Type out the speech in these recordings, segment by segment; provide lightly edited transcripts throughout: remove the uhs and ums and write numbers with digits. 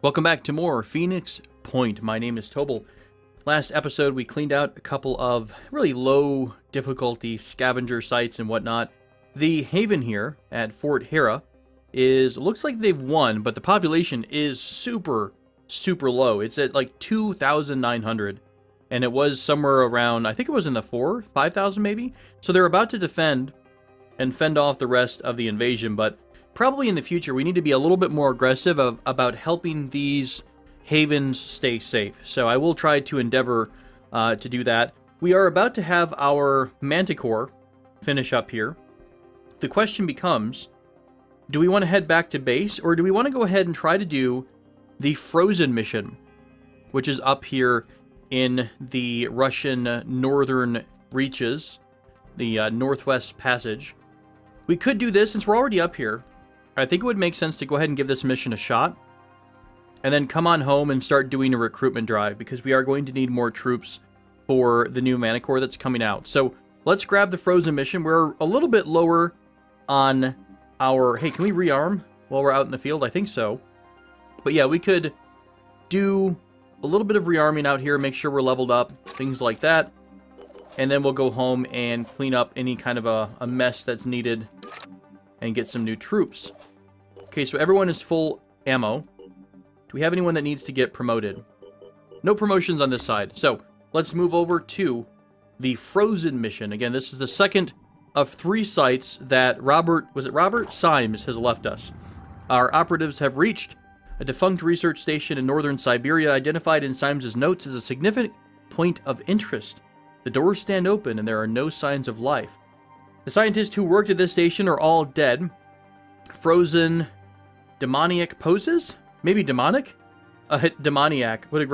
Welcome back to more Phoenix Point. My name is Tobel. Last episode, we cleaned out a couple of really low difficulty scavenger sites and whatnot. The haven here at Fort Hera looks like they've won, but the population is super low. It's at like 2,900, and it was somewhere around, I think it was in the 5,000 maybe. So they're about to defend and fend off the rest of the invasion, but probably in the future, we need to be a little bit more aggressive about helping these havens stay safe. So I will try to endeavor to do that. We are about to have our Manticore finish up here. The question becomes, do we want to head back to base, or do we want to go ahead and try to do the Frozen mission, which is up here in the Russian northern reaches, the Northwest Passage? We could do this since we're already up here. I think it would make sense to go ahead and give this mission a shot, and then come on home and start doing a recruitment drive, because we are going to need more troops for the new Manticore that's coming out. So let's grab the Frozen mission. We're a little bit lower on our... Hey, can we rearm while we're out in the field? I think so. But yeah, we could do a little bit of rearming out here, make sure we're leveled up, things like that. And then we'll go home and clean up any kind of a mess that's needed and get some new troops. Okay, so everyone is full ammo. Do we have anyone that needs to get promoted? No promotions on this side. So let's move over to the Frozen mission. Again, this is the second of 3 sites that Robert Symes has left us. Our operatives have reached a defunct research station in northern Siberia, identified in Symes' notes as a significant point of interest. The doors stand open and there are no signs of life. The scientists who worked at this station are all dead. Frozen demoniac poses? Maybe demonic? Demoniac. What a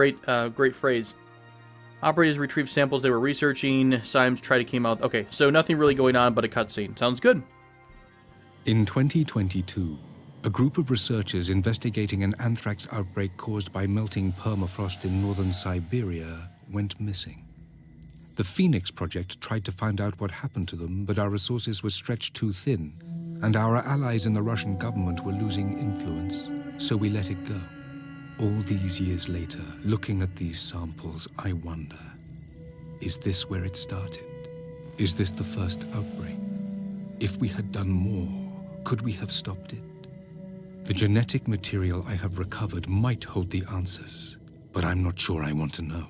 great phrase. Operators retrieved samples they were researching. Symes tried to came out. Okay, so nothing really going on but a cutscene. Sounds good. In 2022, a group of researchers investigating an anthrax outbreak caused by melting permafrost in northern Siberia went missing. The Phoenix Project tried to find out what happened to them, but our resources were stretched too thin, and our allies in the Russian government were losing influence, so we let it go. All these years later, looking at these samples, I wonder, is this where it started? Is this the first outbreak? If we had done more, could we have stopped it? The genetic material I have recovered might hold the answers, but I'm not sure I want to know.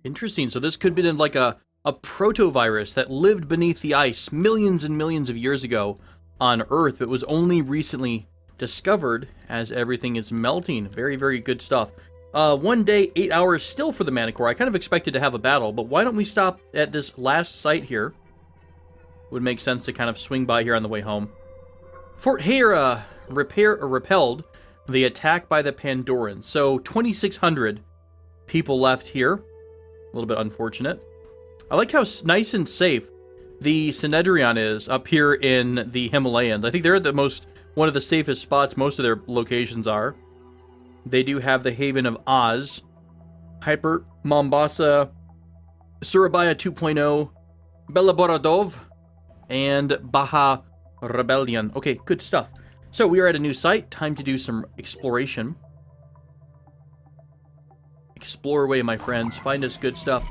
Interesting. So this could be like a protovirus that lived beneath the ice millions and millions of years ago on Earth, but was only recently discovered as everything is melting. Very, very good stuff. 1 day, 8 hours still for the Manticore. I kind of expected to have a battle, but why don't we stop at this last site here? Would make sense to kind of swing by here on the way home. Fort Hera repelled the attack by the Pandorans. So 2,600 people left here. A little bit unfortunate. I like how nice and safe the Synedrion is up here in the Himalayas. I think they're at one of the safest spots most of their locations are. They do have the Haven of Oz, Hyper, Mombasa, Surabaya 2.0, Belaborodov, and Baja Rebellion. Okay, good stuff. So we are at a new site. Time to do some exploration. Explore away, my friends. Find us good stuff.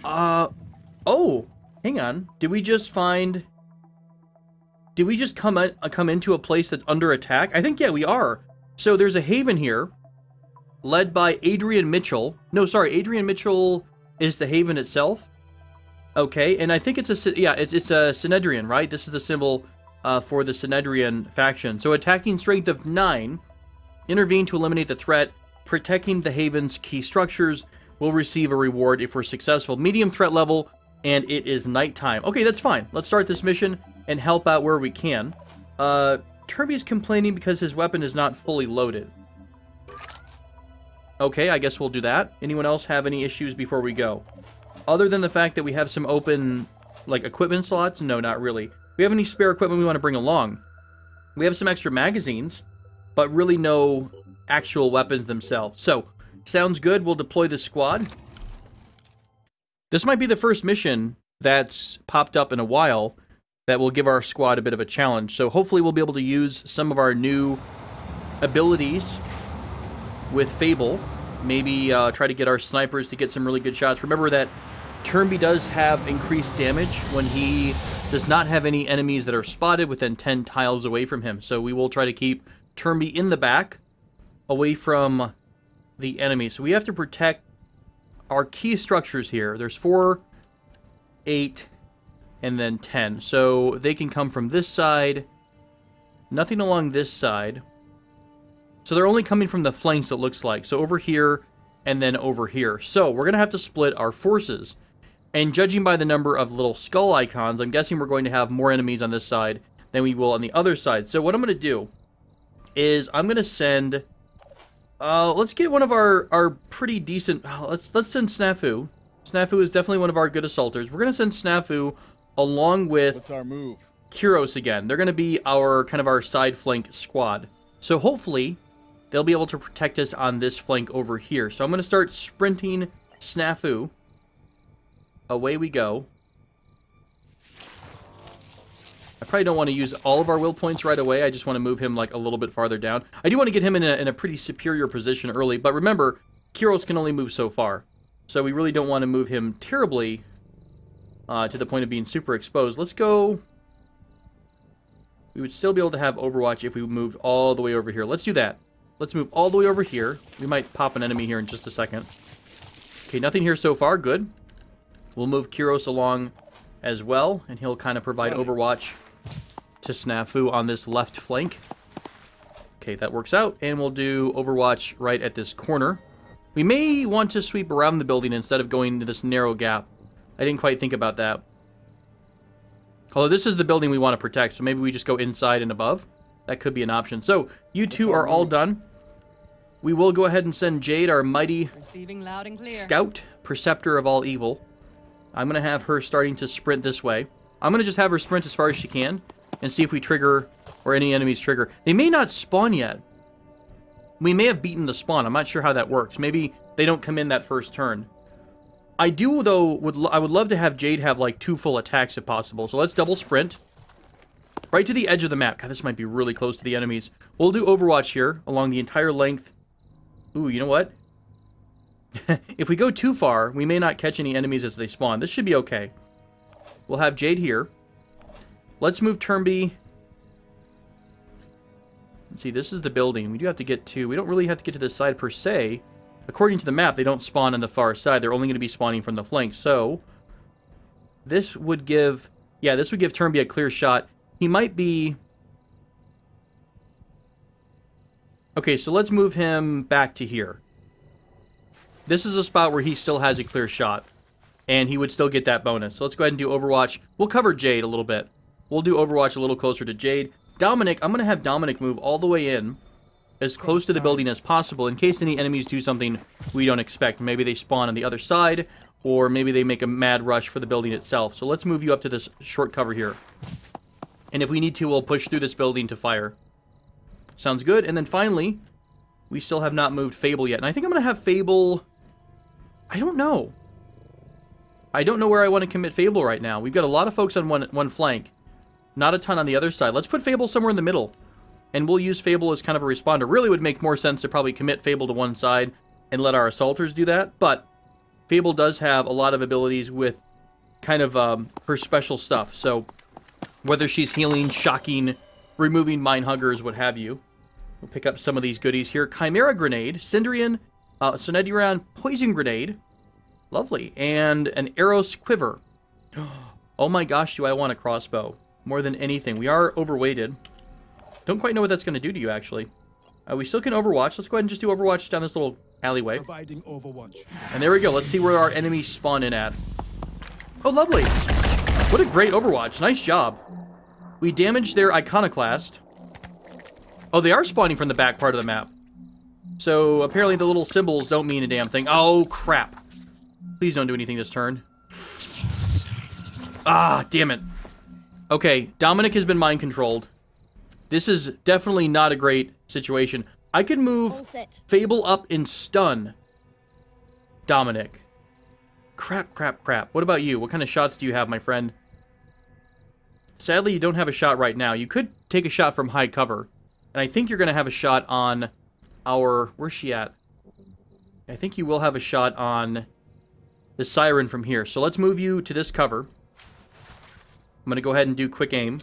Oh, hang on. Did we just come into a place that's under attack? I think, yeah, we are. So there's a haven here, led by Adrian Mitchell. No, sorry, Adrian Mitchell is the haven itself. Okay, and I think it's a Synedrion, right? This is the symbol for the Synedrion faction. So attacking strength of 9, intervene to eliminate the threat. Protecting the haven's key structures will receive a reward if we're successful. Medium threat level, and it is nighttime. Okay, that's fine. Let's start this mission and help out where we can. Herbie's complaining because his weapon is not fully loaded. Okay, I guess we'll do that. Anyone else have any issues before we go? Other than the fact that we have some open, like, equipment slots? No, not really. We have any spare equipment we want to bring along? We have some extra magazines, but really no actual weapons themselves. So, sounds good. We'll deploy the squad. This might be the first mission that's popped up in a while that will give our squad a bit of a challenge. So hopefully we'll be able to use some of our new abilities with Fable. Maybe try to get our snipers to get some really good shots. Remember that Turnby does have increased damage when he does not have any enemies that are spotted within 10 tiles away from him. So we will try to keep Turnby in the back, away from the enemy. So we have to protect our key structures here. There's 4, 8, and then 10. So they can come from this side. Nothing along this side. So they're only coming from the flanks, it looks like. So over here and then over here. So we're going to have to split our forces. And judging by the number of little skull icons, I'm guessing we're going to have more enemies on this side than we will on the other side. So what I'm going to do is I'm going to send... let's get one of our pretty decent... Let's send Snafu. Snafu is definitely one of our good assaulters. We're going to send Snafu along with... What's our move? Kyros again. They're going to be our kind of our side flank squad. So hopefully they'll be able to protect us on this flank over here. So I'm going to start sprinting Snafu. Away we go. I probably don't want to use all of our will points right away. I just want to move him like a little bit farther down. I do want to get him in a pretty superior position early. But remember, Kyros can only move so far. So we really don't want to move him terribly to the point of being super exposed. Let's go... We would still be able to have Overwatch if we moved all the way over here. Let's do that. Let's move all the way over here. We might pop an enemy here in just a second. Okay, nothing here so far. Good. We'll move Kyros along as well, and he'll kind of provide Overwatch to Snafu on this left flank. Okay, that works out, and we'll do Overwatch right at this corner. We may want to sweep around the building instead of going to this narrow gap. I didn't quite think about that. Although this is the building we want to protect, so maybe we just go inside and above. That could be an option. So, you two are all done. We will go ahead and send Jade, our mighty scout, preceptor of all evil. I'm going to have her starting to sprint this way. I'm going to just have her sprint as far as she can and see if we trigger, or any enemies trigger. They may not spawn yet. We may have beaten the spawn. I'm not sure how that works. Maybe they don't come in that first turn. I do, though, I would love to have Jade have, like, 2 full attacks if possible. So let's double sprint. Right to the edge of the map. God, this might be really close to the enemies. We'll do Overwatch here along the entire length. Ooh, you know what? If we go too far, we may not catch any enemies as they spawn. This should be okay. We'll have Jade here. Let's move Turnby. Let's see, this is the building. We do have to get to... We don't really have to get to this side per se. According to the map, they don't spawn on the far side. They're only going to be spawning from the flank. So, this would give... Yeah, this would give Turnby a clear shot. He might be... Okay, so let's move him back to here. This is a spot where he still has a clear shot. And he would still get that bonus. So let's go ahead and do Overwatch. We'll cover Jade a little bit. We'll do Overwatch a little closer to Jade. Dominic, I'm going to have Dominic move all the way in, as close to the building as possible, in case any enemies do something we don't expect. Maybe they spawn on the other side, or maybe they make a mad rush for the building itself. So let's move you up to this short cover here. And if we need to, we'll push through this building to fire. Sounds good. And then finally, we still have not moved Fable yet. And I think I'm going to have Fable... I don't know. I don't know where I want to commit Fable right now. We've got a lot of folks on one flank. Not a ton on the other side. Let's put Fable somewhere in the middle. And we'll use Fable as kind of a responder. Really would make more sense to probably commit Fable to one side and let our assaulters do that. But Fable does have a lot of abilities with kind of her special stuff. So whether she's healing, shocking, removing mine huggers, what have you. We'll pick up some of these goodies here. Chimera Grenade, Cindrian, Sonediran Poison Grenade. Lovely. And an Arrows Quiver. Oh my gosh, do I want a crossbow. More than anything. We are overweighted. Don't quite know what that's going to do to you, actually. We still can Overwatch. Let's go ahead and just do Overwatch down this little alleyway. Providing Overwatch. And there we go. Let's see where our enemies spawn in at. Oh, lovely. What a great Overwatch. Nice job. We damaged their Iconoclast. Oh, they are spawning from the back part of the map. So, apparently the little symbols don't mean a damn thing. Oh, crap. Please don't do anything this turn. Ah, damn it. Okay, Dominic has been mind-controlled. This is definitely not a great situation. I could move Fable up in stun. Dominic. Crap, crap, crap. What about you? What kind of shots do you have, my friend? Sadly, you don't have a shot right now. You could take a shot from high cover. And I think you're going to have a shot on our... Where's she at? I think you will have a shot on the siren from here. So let's move you to this cover. I'm going to go ahead and do quick aim.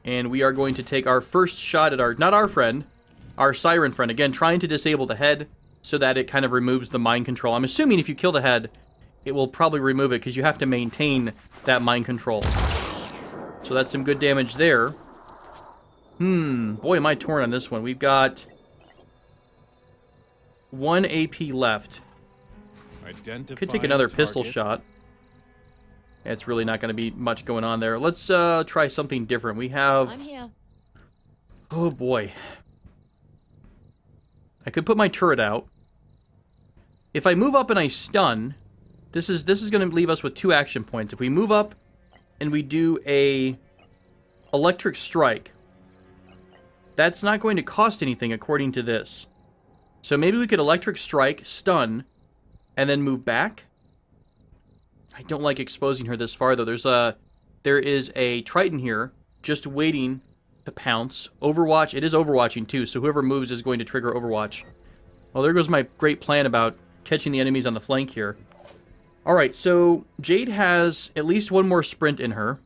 And we are going to take our first shot at our, not our friend, our siren friend. Again, trying to disable the head so that it kind of removes the mind control. I'm assuming if you kill the head, it will probably remove it because you have to maintain that mind control. So that's some good damage there. Boy, am I torn on this one. We've got 1 AP left. Could take another pistol shot. It's really not going to be much going on there. Let's try something different. We have... I'm here. Oh, boy. I could put my turret out. If I move up and I stun, this is going to leave us with 2 action points. If we move up and we do a electric strike, that's not going to cost anything according to this. So maybe we could electric strike, stun, and then move back. I don't like exposing her this far, though. There is a Triton here just waiting to pounce. Overwatch. It is overwatching, too, so whoever moves is going to trigger overwatch. Well, there goes my great plan about catching the enemies on the flank here. Alright, so Jade has at least 1 more sprint in her.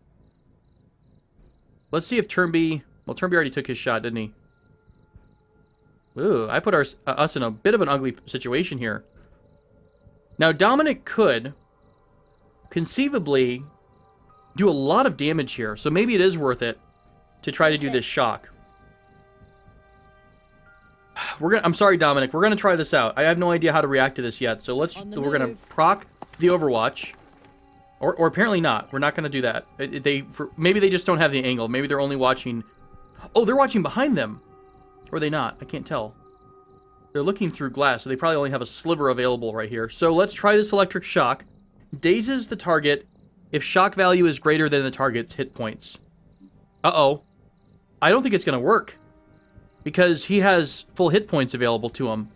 Let's see if Turnby... Well, Turnby already took his shot, didn't he? Ooh, I put us in a bit of an ugly situation here. Now, Dominic could conceivably do a lot of damage here, so maybe it is worth it to try to do this shock. I'm sorry, Dominic. We're gonna try this out. I have no idea how to react to this yet, so we're gonna proc the Overwatch, or apparently not. We're not gonna do that. Maybe they just don't have the angle. Maybe they're only watching. Oh, they're watching behind them, or are they not? I can't tell. They're looking through glass, so they probably only have a sliver available right here. So let's try this electric shock. Dazes the target if shock value is greater than the target's hit points. Uh-oh. I don't think it's going to work because he has full hit points available to him.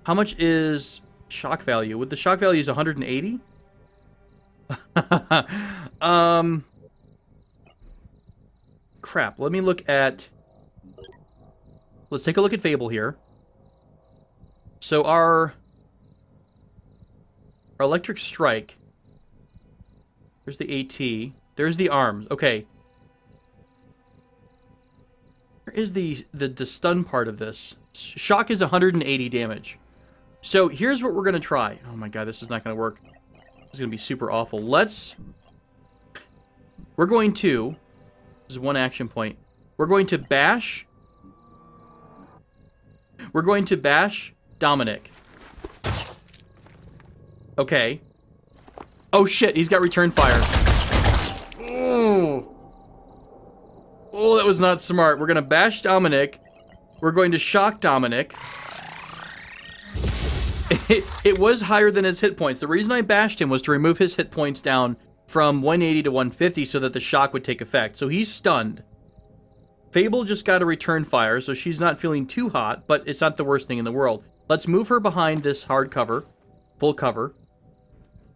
How much is shock value? Would the shock value is 180? Crap. Let me look at... Let's take a look at Fable here. So our electric strike. There's the AT. There's the arms. Okay. Where is the stun part of this? Shock is 180 damage. So here's what we're going to try. Oh my god, this is not going to work. This is going to be super awful. We're going to... This is 1 action point. We're going to bash... We're going to bash Dominic. Okay. Oh shit, he's got return fire. Oh, that was not smart. We're going to bash Dominic. We're going to shock Dominic. It was higher than his hit points. The reason I bashed him was to remove his hit points down from 180 to 150 so that the shock would take effect. So he's stunned. Fable just got a return fire, so she's not feeling too hot, but it's not the worst thing in the world. Let's move her behind this hard cover. Full cover.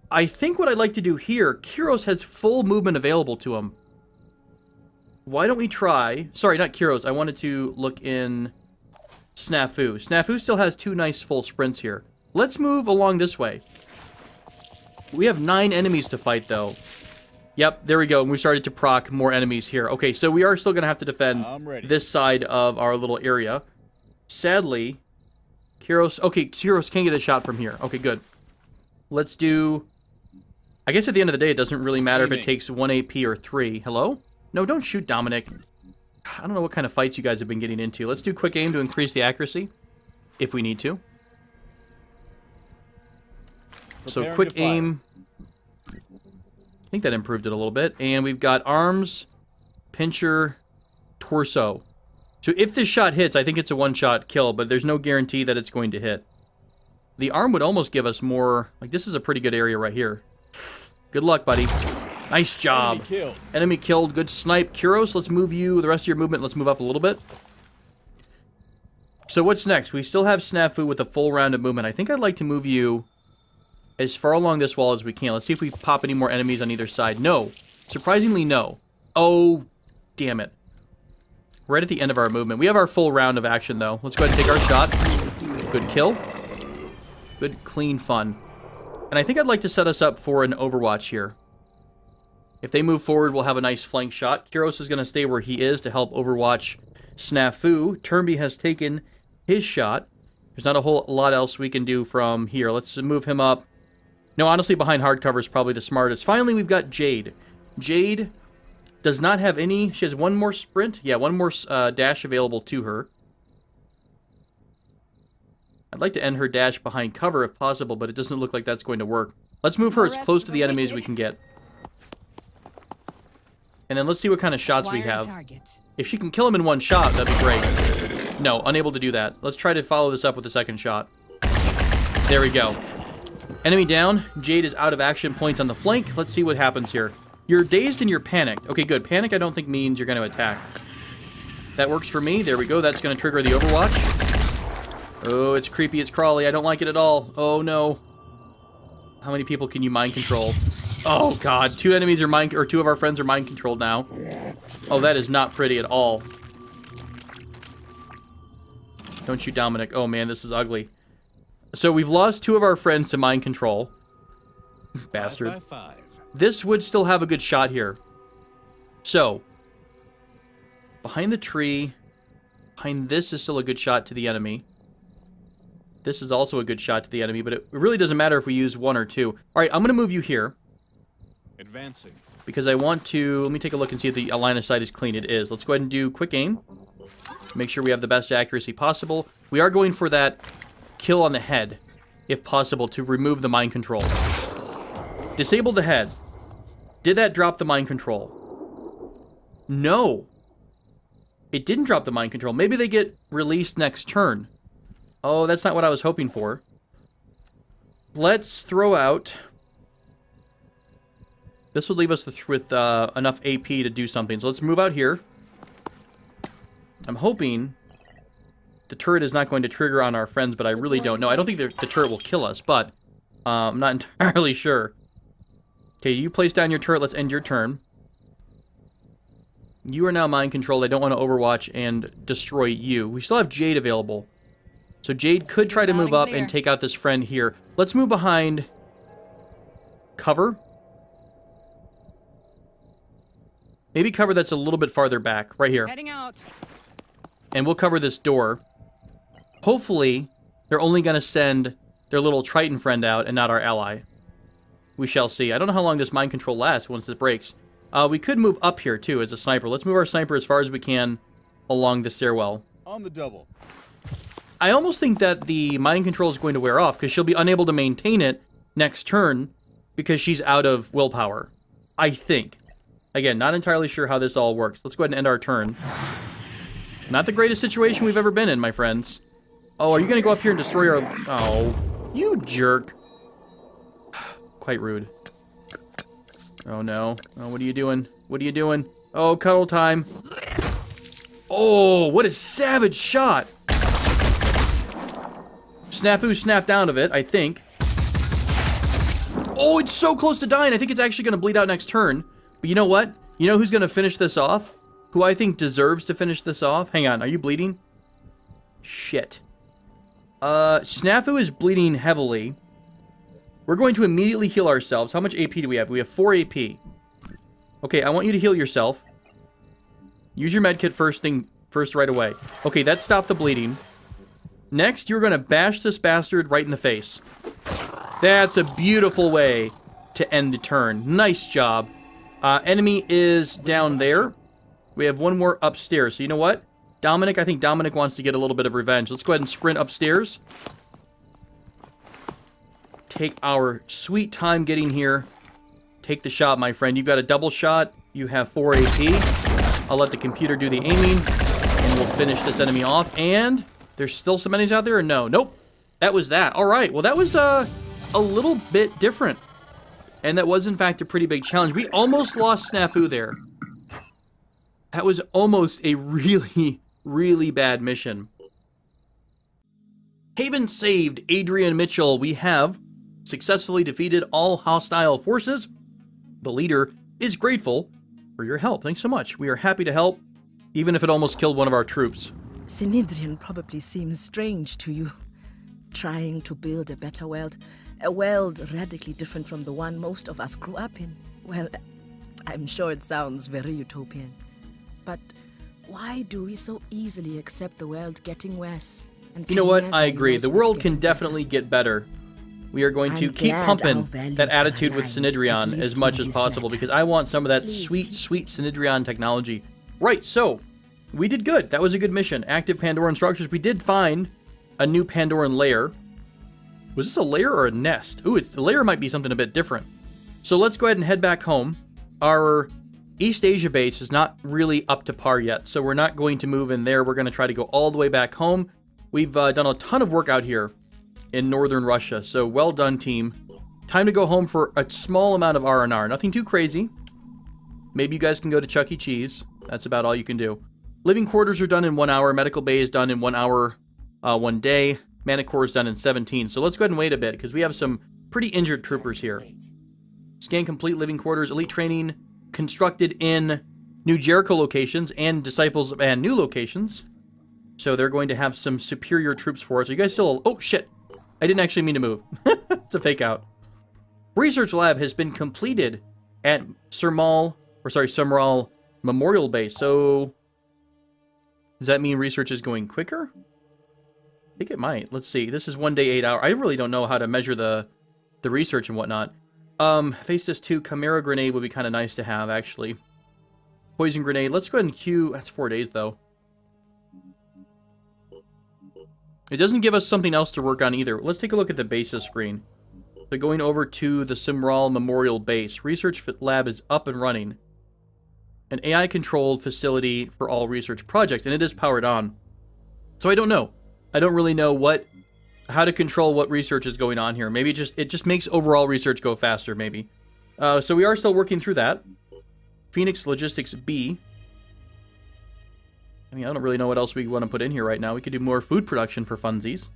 I think what I'd like to do here, Kyros has full movement available to him. Why don't we try... Sorry, not Kyros. I wanted to look in Snafu. Snafu still has 2 nice full sprints here. Let's move along this way. We have 9 enemies to fight, though. Yep, there we go. And we started to proc more enemies here. Okay, so we are still going to have to defend this side of our little area. Sadly, Kyros... Okay, Kyros can't get a shot from here. Okay, good. Let's do... I guess at the end of the day, it doesn't really matter if it takes 1 AP or 3. Hello? No, don't shoot Dominic. I don't know what kind of fights you guys have been getting into. Let's do quick aim to increase the accuracy, if we need to. So quick aim... I think that improved it a little bit. And we've got arms, pincher, torso. So if this shot hits, I think it's a 1-shot kill, but there's no guarantee that it's going to hit. The arm would almost give us more... Like, this is a pretty good area right here. Good luck, buddy. Nice job. Enemy killed. Enemy killed. Good snipe. Kyros, let's move you. The rest of your movement, let's move up a little bit. So what's next? We still have Snafu with a full round of movement. I think I'd like to move you as far along this wall as we can. Let's see if we pop any more enemies on either side. No. Surprisingly, no. Oh, damn it. Right at the end of our movement. We have our full round of action, though. Let's go ahead and take our shot. Good kill. Good, clean fun. And I think I'd like to set us up for an overwatch here. If they move forward, we'll have a nice flank shot. Kyros is going to stay where he is to help overwatch Snafu. Turnby has taken his shot. There's not a whole lot else we can do from here. Let's move him up. No, honestly, behind hardcover is probably the smartest. Finally, we've got Jade. Jade does not have any... She has one more sprint. Yeah, one more dash available to her. I'd like to end her dash behind cover if possible, but it doesn't look like that's going to work. Let's move her as close to the enemy as we can get. And then let's see what kind of shots we have. If she can kill him in one shot, that'd be great. No, unable to do that. Let's try to follow this up with a second shot. There we go. Enemy down. Jade is out of action points on the flank. Let's see what happens here. You're dazed and you're panicked. Okay, good. Panic I don't think means you're going to attack. That works for me. There we go. That's going to trigger the overwatch. Oh, it's creepy. It's crawly. I don't like it at all. Oh, no. How many people can you mind control? Oh, God. Two enemies are mind... Or two of our friends are mind controlled now. Oh, that is not pretty at all. Don't shoot Dominic. Oh, man, this is ugly. So we've lost two of our friends to mind control. Bastard. 5 by 5. This would still have a good shot here. So, behind the tree, behind this is still a good shot to the enemy. This is also a good shot to the enemy, but it really doesn't matter if we use one or two. All right, I'm going to move you here. Advancing. Because I want to... Let me take a look and see if the line of sight is clean. It is. Let's go ahead and do quick aim. Make sure we have the best accuracy possible. We are going for that kill on the head, if possible, to remove the mind control. Disable the head. Did that drop the mind control? No. It didn't drop the mind control. Maybe they get released next turn. Oh, that's not what I was hoping for. Let's throw out... This would leave us with enough AP to do something. So let's move out here. I'm hoping the turret is not going to trigger on our friends, but I really don't know. I don't think the turret will kill us, but I'm not entirely sure. Okay, you place down your turret. Let's end your turn. You are now mind controlled. I don't want to overwatch and destroy you. We still have Jade available. So Jade could try to move up and take out this friend here. Let's move behind cover. Maybe cover that's a little bit farther back. Right here. Heading out. And we'll cover this door. Hopefully, they're only going to send their little Triton friend out and not our ally. We shall see. I don't know how long this mind control lasts once it breaks. We could move up here, too, as a sniper. Let's move our sniper as far as we can along the stairwell. On the double. I almost think that the mind control is going to wear off because she'll be unable to maintain it next turn because she's out of willpower. I think. Again, not entirely sure how this all works. Let's go ahead and end our turn. Not the greatest situation we've ever been in, my friends. Oh, are you going to go up here and destroy our... Oh, you jerk. Quite rude. Oh, no. Oh, what are you doing? What are you doing? Oh, cuddle time. Oh, what a savage shot. Snafu snapped out of it, I think. Oh, it's so close to dying. I think it's actually going to bleed out next turn. But you know what? You know who's going to finish this off? Who I think deserves to finish this off? Hang on, are you bleeding? Shit. Snafu is bleeding heavily. We're going to immediately heal ourselves. How much AP do we have? We have 4 AP. Okay, I want you to heal yourself. Use your medkit first right away. Okay, that stopped the bleeding. Next, you're going to bash this bastard right in the face. That's a beautiful way to end the turn. Nice job. Enemy is down there. We have one more upstairs. So you know what? Dominic, I think Dominic wants to get a little bit of revenge. Let's go ahead and sprint upstairs. Take our sweet time getting here. Take the shot, my friend. You've got a double shot. You have 4 AP. I'll let the computer do the aiming. And we'll finish this enemy off. And there's still some enemies out there or no? Nope. That was that. All right. Well, that was a little bit different. And that was, in fact, a pretty big challenge. We almost lost Snafu there. That was almost a really, really bad mission. Haven saved Adrian Mitchell. We have successfully defeated all hostile forces. The leader is grateful for your help. Thanks so much. We are happy to help, even if it almost killed one of our troops. Synedrian probably seems strange to you. trying to build a better world. A world radically different from the one most of us grew up in. Well, I'm sure it sounds very utopian. But why do we so easily accept the world getting worse? And You know what? never I agree. The imagine it world can getting definitely get better. We are going to I'm keep glad pumping our values that are attitude with aligned, at Synedrion least as much in as this possible matter. because I want some of that Please sweet, keep- sweet Synedrion technology. Right, so we did good. That was a good mission. Active Pandoran structures. We did find a new Pandoran lair. Was this a lair or a nest? Ooh, the lair might be something a bit different. So let's go ahead and head back home. Our East Asia base is not really up to par yet, so we're not going to move in there. We're going to try to go all the way back home. We've done a ton of work out here in northern Russia, so well done, team. Time to go home for a small amount of R&R. Nothing too crazy. Maybe you guys can go to Chuck E. Cheese. That's about all you can do. Living quarters are done in 1 hour. Medical bay is done in 1 hour, 1 day. Manicore is done in 17. So let's go ahead and wait a bit because we have some pretty injured troopers here. Scan complete living quarters. Elite training constructed in New Jericho locations and Disciples and new locations. So they're going to have some superior troops for us. Are you guys still... Oh, shit. I didn't actually mean to move. It's a fake out. Research lab has been completed at Sumral Memorial Base. So does that mean research is going quicker? I think it might. Let's see. This is 1 day, 8 hours. I really don't know how to measure the research and whatnot. Phase this 2 Chimera grenade would be kind of nice to have, actually. Poison grenade. Let's go ahead and queue. That's 4 days, though. It doesn't give us something else to work on either. Let's take a look at the bases screen. So going over to the Sumral Memorial Base. Research lab is up and running. An AI-controlled facility for all research projects, and it is powered on. So I don't know. I don't really know how to control what research is going on here. Maybe it just makes overall research go faster, maybe. So we are still working through that. Phoenix Logistics B. I mean, I don't really know what else we want to put in here right now. We could do more food production for funsies.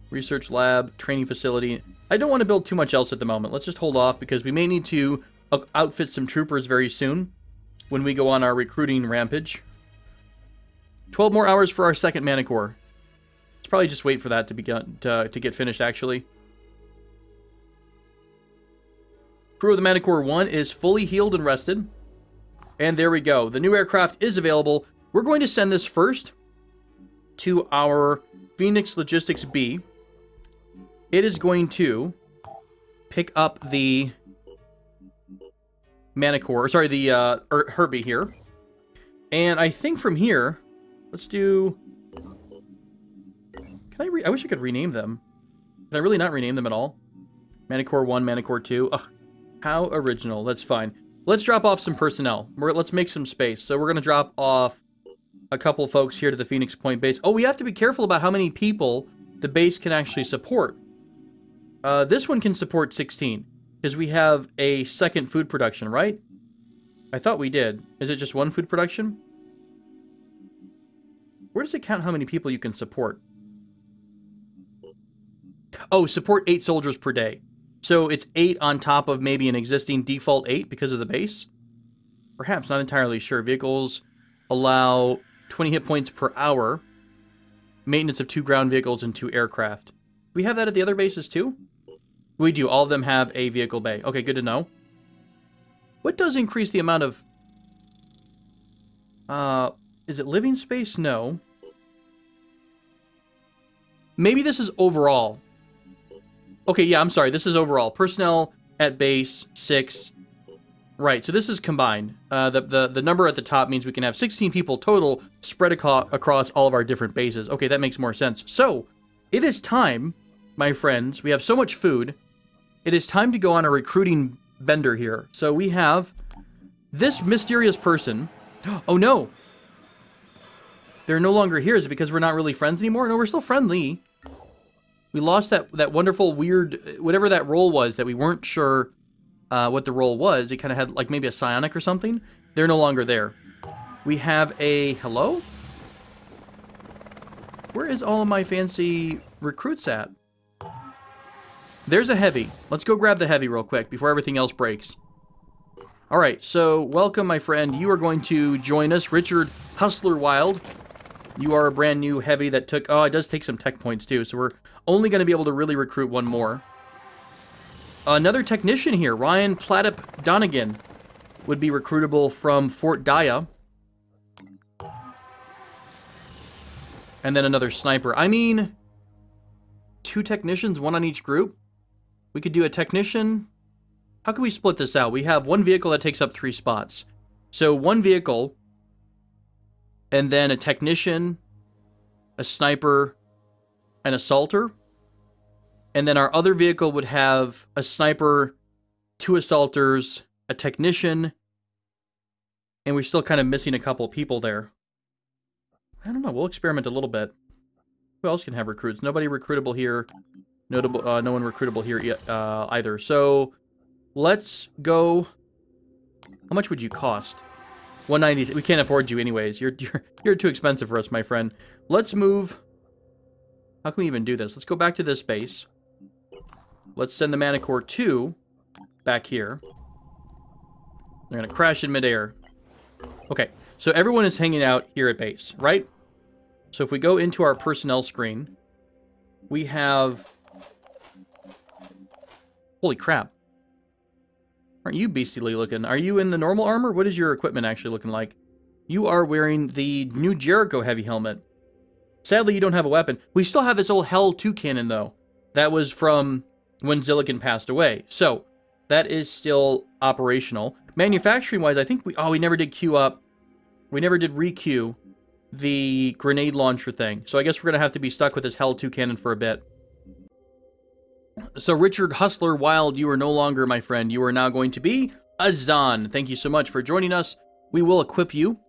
Research lab, training facility. I don't want to build too much else at the moment. Let's just hold off because we may need to outfit some troopers very soon when we go on our recruiting rampage. 12 more hours for our second Manicore. Let's probably just wait for that to get finished, actually. Crew of the Manicore 1 is fully healed and rested. And there we go. The new aircraft is available. We're going to send this first to our Phoenix Logistics B. It is going to pick up the Manicore, sorry, the Herbie here. And I think from here, let's do... I wish I could rename them. Can I really not rename them at all? Manicore 1, Manicore 2. Ugh, how original. That's fine. Let's drop off some personnel. Let's make some space. So we're going to drop off a couple folks here to the Phoenix Point base. Oh, we have to be careful about how many people the base can actually support. This one can support 16, because we have a second food production, right? I thought we did. Is it just one food production? Where does it count how many people you can support? Oh, support 8 soldiers per day. So it's 8 on top of maybe an existing default 8 because of the base? Perhaps, not entirely sure. Vehicles allow 20 hit points per hour. Maintenance of 2 ground vehicles and 2 aircraft. Do we have that at the other bases too? We do. All of them have a vehicle bay. Okay, good to know. What does increase the amount of... is it living space? No. Maybe this is overall. Okay, yeah, I'm sorry. This is overall. Personnel at base, 6. Right, so this is combined. The number at the top means we can have 16 people total spread across all of our different bases. Okay, that makes more sense. So, it is time, my friends. We have so much food. It is time to go on a recruiting bender here. So we have this mysterious person. Oh, no. They're no longer here. Is it because we're not really friends anymore? No, we're still friendly. We lost that wonderful, weird, whatever that role was that we weren't sure what the role was. It kind of had, like, maybe a psionic or something. They're no longer there. We have a... Hello? Where is all of my fancy recruits at? There's a heavy. Let's go grab the heavy real quick before everything else breaks. Alright, so welcome, my friend. You are going to join us, Richard Hustler Wild. You are a brand new heavy that took... Oh, it does take some tech points, too. So we're only going to be able to really recruit one more. Another technician here, Ryan Plattip Donegan, would be recruitable from Fort Daya. And then another sniper. I mean, 2 technicians, 1 on each group. We could do a technician. How can we split this out? We have 1 vehicle that takes up 3 spots. So 1 vehicle... and then a technician, a sniper, an assaulter. And then our other vehicle would have a sniper, 2 assaulters, a technician, and we're still kind of missing a couple people there. I don't know, we'll experiment a little bit. Who else can have recruits? Nobody recruitable here. No one recruitable here either. So, let's go... How much would you cost? 190. We can't afford you anyways. You're too expensive for us, my friend. Let's move. How can we even do this? Let's go back to this base. Let's send the Manicore 2 back here. They're going to crash in midair. Okay, so everyone is hanging out here at base, right? So if we go into our personnel screen, we have... Holy crap. Aren't you beastly looking? Are you in the normal armor? What is your equipment actually looking like? You are wearing the new Jericho heavy helmet. Sadly, you don't have a weapon. We still have this old Hell 2 cannon, though. That was from when Zilligan passed away. So, that is still operational. Manufacturing-wise, I think we never did queue up. We never did re-queue the grenade launcher thing. So I guess we're going to have to be stuck with this Hell 2 cannon for a bit. So Richard Hustler Wild, you are no longer my friend. You are now going to be Azan. Thank you so much for joining us. We will equip you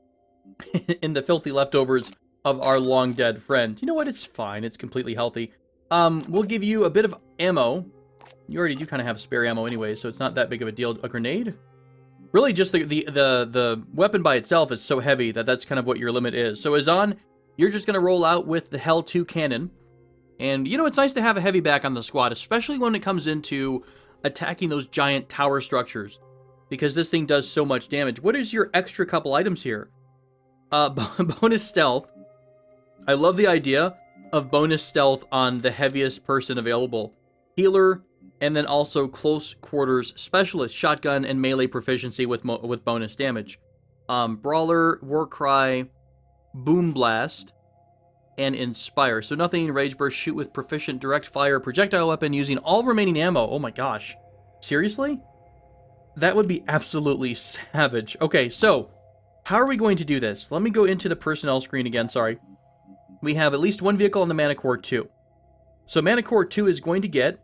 in the filthy leftovers of our long dead friend. You know what? It's fine. It's completely healthy. We'll give you a bit of ammo. You already do kind of have spare ammo anyway, so it's not that big of a deal. A grenade? Really, just the weapon by itself is so heavy that that's kind of what your limit is. So Azan, you're just going to roll out with the Hell 2 cannon. And, you know, it's nice to have a heavy back on the squad, especially when it comes into attacking those giant tower structures, because this thing does so much damage. What is your extra couple items here? Bonus stealth. I love the idea of bonus stealth on the heaviest person available. Healer, and then also close quarters specialist, shotgun, and melee proficiency with bonus damage. Brawler, Warcry, Boom Blast, and Inspire. So nothing, Rage Burst, shoot with proficient direct fire projectile weapon using all remaining ammo. Oh my gosh. Seriously? That would be absolutely savage. Okay, so how are we going to do this? Let me go into the personnel screen again, sorry. We have at least 1 vehicle on the Manicore 2. So Manicore 2 is going to get...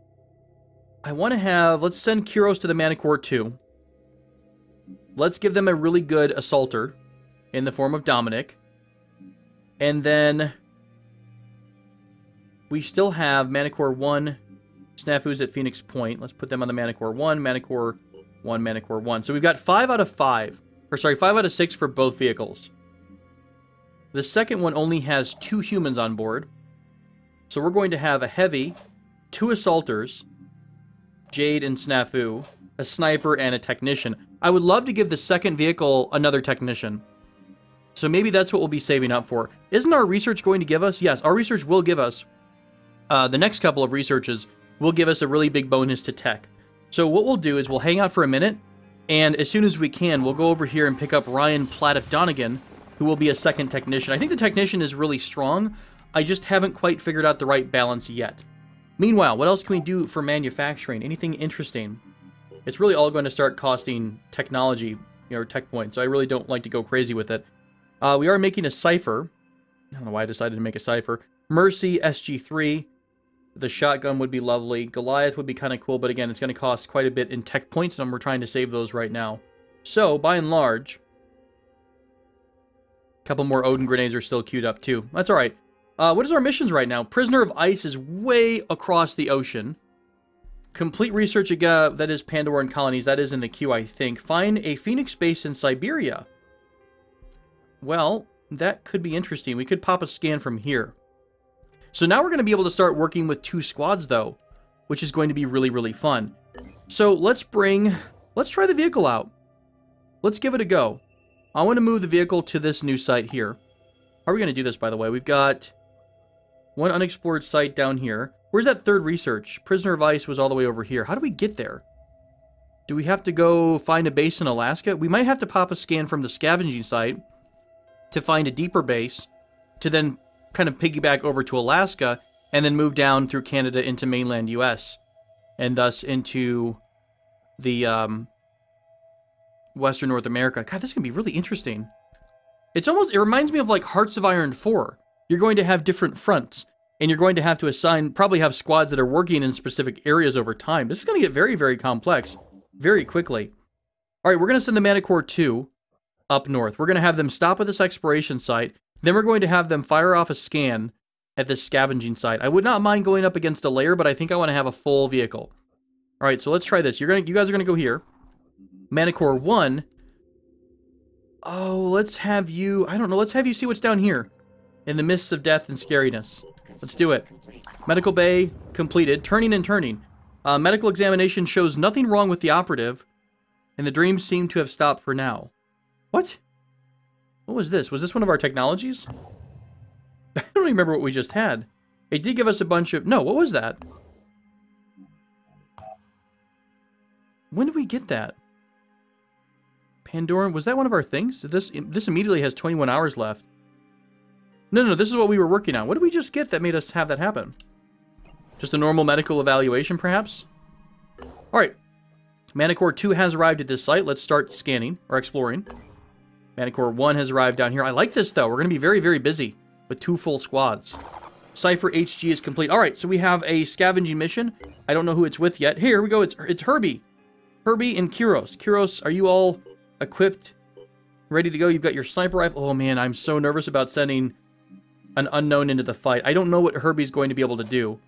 I want to have... Let's send Kyros to the Manicore 2. Let's give them a really good assaulter in the form of Dominic. And then... we still have Manicore 1 snafus at Phoenix Point. Let's put them on the Manicore 1, Manicore 1, Manicore 1. So we've got 5 out of 5. Or sorry, 5 out of 6 for both vehicles. The second one only has 2 humans on board. So we're going to have a heavy, 2 assaulters, Jade and Snafu, a sniper, and a technician. I would love to give the second vehicle another technician. So maybe that's what we'll be saving up for. Isn't our research going to give us? Yes, our research will give us. The next couple of researches will give us a really big bonus to tech. So what we'll do is we'll hang out for a minute, and as soon as we can, we'll go over here and pick up Ryan Plattip Donegan, who will be a second technician. I think the technician is really strong. I just haven't quite figured out the right balance yet. Meanwhile, what else can we do for manufacturing? Anything interesting? It's really all going to start costing technology, or tech points, so I really don't like to go crazy with it. We are making a cipher. I don't know why I decided to make a cipher. Mercy, SG3. The shotgun would be lovely. Goliath would be kind of cool, but again, it's going to cost quite a bit in tech points, and we're trying to save those right now. So, by and large, a couple more Odin grenades are still queued up, too. That's alright. What is our missions right now? Prisoner of Ice is way across the ocean. Complete research, that is Pandoran colonies. That is in the queue, I think. Find a Phoenix base in Siberia. Well, that could be interesting. We could pop a scan from here. So now we're going to be able to start working with 2 squads, though, which is going to be really, really fun. So let's try the vehicle out. Let's give it a go. I want to move the vehicle to this new site here. How are we going to do this, by the way? We've got one unexplored site down here. Where's that third research? Prisoner of Ice was all the way over here. How do we get there? Do we have to go find a base in Alaska? We might have to pop a scan from the scavenging site to find a deeper base, to then kind of piggyback over to Alaska, and then move down through Canada into mainland US, and thus into the Western North America. God, this is going to be really interesting. It reminds me of like Hearts of Iron 4. You're going to have different fronts, and you're going to have to probably have squads that are working in specific areas over time. This is going to get very, very complex very quickly. All right, we're going to send the Manticore 2 up north. We're going to have them stop at this exploration site. Then we're going to have them fire off a scan at this scavenging site. I would not mind going up against a layer, but I think I want to have a full vehicle. All right, so let's try this. You guys are going to go here. Manticore 1. Oh, let's have you... I don't know. Let's have you see what's down here. In the mists of death and scariness. Let's do it. Medical bay completed. Turning and turning. Medical examination shows nothing wrong with the operative, and the dreams seem to have stopped for now. What? What was this? Was this one of our technologies? I don't remember what we just had. It did give us a bunch of... No, what was that? When did we get that? Pandoran, was that one of our things? This immediately has 21 hours left. No, this is what we were working on. What did we just get that made us have that happen? Just a normal medical evaluation, perhaps? Alright. Manticore 2 has arrived at this site. Let's start scanning, or exploring. Manticore 1 has arrived down here. I like this, though. We're going to be very, very busy with 2 full squads. Cypher HG is complete. Alright, so we have a scavenging mission. I don't know who it's with yet. Here we go. It's Herbie. Herbie and Kiros. Kiros, are you all equipped? Ready to go? You've got your sniper rifle. Oh, man, I'm so nervous about sending an unknown into the fight. I don't know what Herbie's going to be able to do.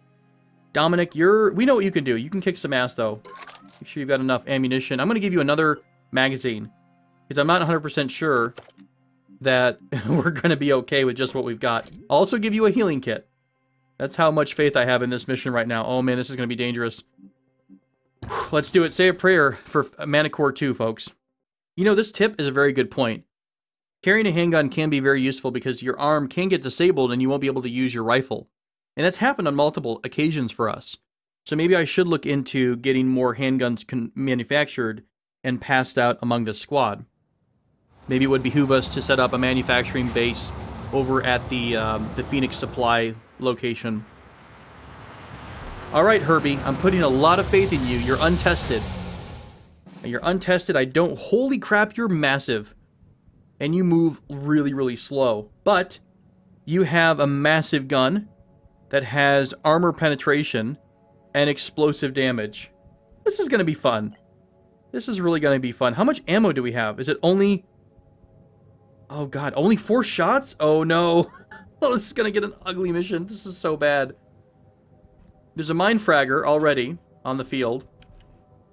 Dominic, we know what you can do. You can kick some ass, though. Make sure you've got enough ammunition. I'm going to give you another magazine, because I'm not 100% sure that we're going to be okay with just what we've got. I'll also give you a healing kit. That's how much faith I have in this mission right now. Oh, man, this is going to be dangerous. Let's do it. Say a prayer for Manticore 2, folks. You know, this tip is a very good point. Carrying a handgun can be very useful because your arm can get disabled and you won't be able to use your rifle. And that's happened on multiple occasions for us. So maybe I should look into getting more handguns manufactured and passed out among the squad. Maybe it would behoove us to set up a manufacturing base over at the Phoenix Supply location. All right, Herbie, I'm putting a lot of faith in you. You're untested. You're untested. Holy crap, you're massive. And you move really, really slow. But you have a massive gun that has armor penetration and explosive damage. This is going to be fun. This is really going to be fun. How much ammo do we have? Is it only... Oh, God. Only 4 shots? Oh, no. Oh, this is going to get an ugly mission. This is so bad. There's a mine fragger already on the field.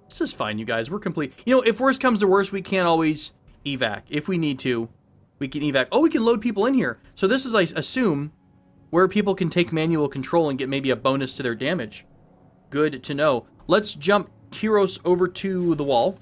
This is fine, you guys. We're complete. You know, if worse comes to worse, we can always evac. If we need to, we can evac. Oh, we can load people in here. So this is, I assume, where people can take manual control and get maybe a bonus to their damage. Good to know. Let's jump Kiros over to the wall.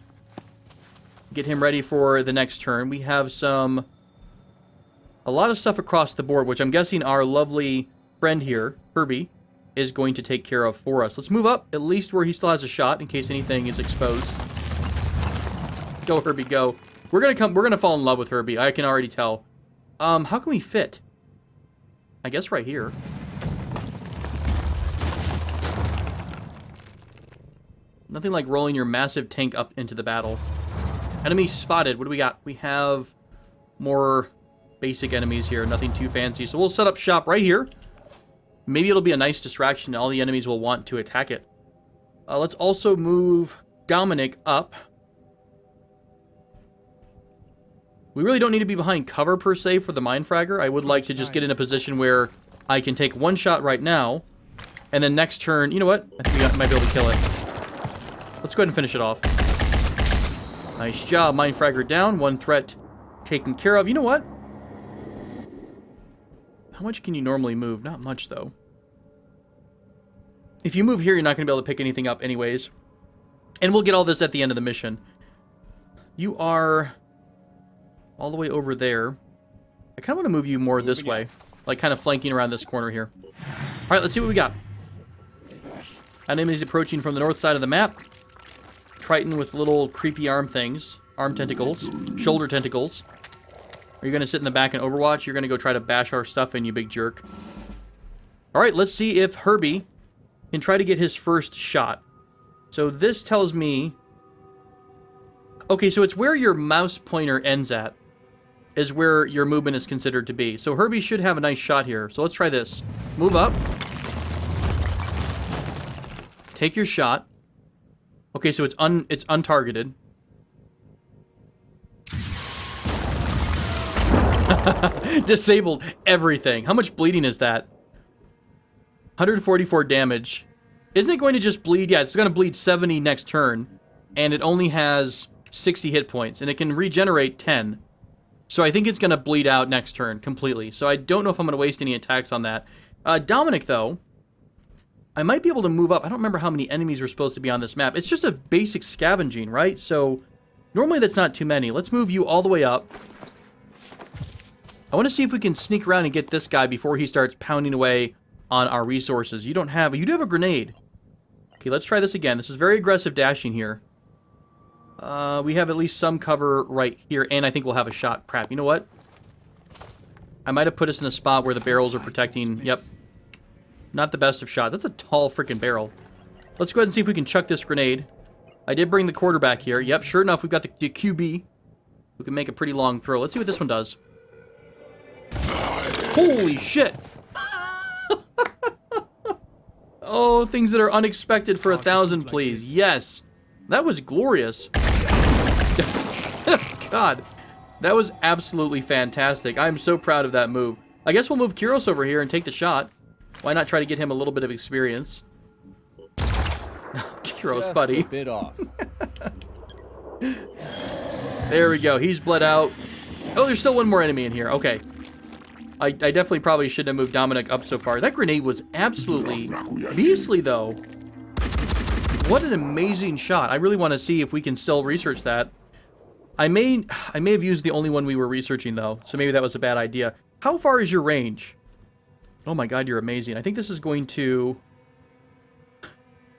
Get him ready for the next turn. We have a lot of stuff across the board, which I'm guessing our lovely friend here, Herbie, is going to take care of for us. Let's move up, at least where he still has a shot in case anything is exposed. Go, Herbie, go. We're gonna fall in love with Herbie. I can already tell. How can we fit? I guess right here. Nothing like rolling your massive tank up into the battle. Enemy spotted. What do we got? We have more basic enemies here. Nothing too fancy. So we'll set up shop right here. Maybe it'll be a nice distraction. All the enemies will want to attack it. Let's also move Dominic up. We really don't need to be behind cover, per se, for the mine fragger. I would like to just get in a position where I can take 1 shot right now, and then next turn... You know what? I think we might be able to kill it. Let's go ahead and finish it off. Nice job. Mine fragger down. 1 threat taken care of. You know what? How much can you normally move? Not much, though. If you move here, you're not going to be able to pick anything up anyways. And we'll get all this at the end of the mission. You are... all the way over there. I kind of want to move you more this way. Like, kind of flanking around this corner here. Alright, let's see what we got. Enemies approaching from the north side of the map. Triton with little creepy arm things. Arm tentacles. Shoulder tentacles. Are you going to sit in the back and overwatch? You're going to go try to bash our stuff in, you big jerk. Alright, let's see if Herbie can try to get his first shot. So this tells me... Okay, so it's where your mouse pointer ends at, is where your movement is considered to be. So Herbie should have a nice shot here. So let's try this. Move up. Take your shot. Okay, so it's untargeted. Disabled everything. How much bleeding is that? 144 damage. Isn't it going to just bleed? Yeah, it's going to bleed 70 next turn. And it only has 60 hit points. And it can regenerate 10. So I think it's going to bleed out next turn completely. So I don't know if I'm going to waste any attacks on that. Dominic, though, I might be able to move up. I don't remember how many enemies are supposed to be on this map. It's just a basic scavenging, right? So normally that's not too many. Let's move you all the way up. I want to see if we can sneak around and get this guy before he starts pounding away on our resources. You do have a grenade. Okay, let's try this again. This is very aggressive dashing here. We have at least some cover right here, and I think we'll have a shot. Crap, you know what? I might have put us in a spot where the barrels are protecting. Yep. Not the best of shots. That's a tall freaking barrel. Let's go ahead and see if we can chuck this grenade. I did bring the quarterback here. Yep, sure enough, we've got the QB who can make a pretty long throw. Let's see what this one does. Holy shit! Oh, things that are unexpected for 1,000, please. Yes! That was glorious. God. That was absolutely fantastic. I'm so proud of that move. I guess we'll move Kyros over here and take the shot. Why not try to get him a little bit of experience? Kyros, just buddy. A bit off. There we go. He's bled out. Oh, there's still one more enemy in here. Okay. I definitely probably shouldn't have moved Dominic up so far. That grenade was absolutely beastly, though. What an amazing shot. I really want to see if we can still research that. I may have used the only one we were researching, though, so maybe that was a bad idea. How far is your range? Oh my god, you're amazing. I think this is going to...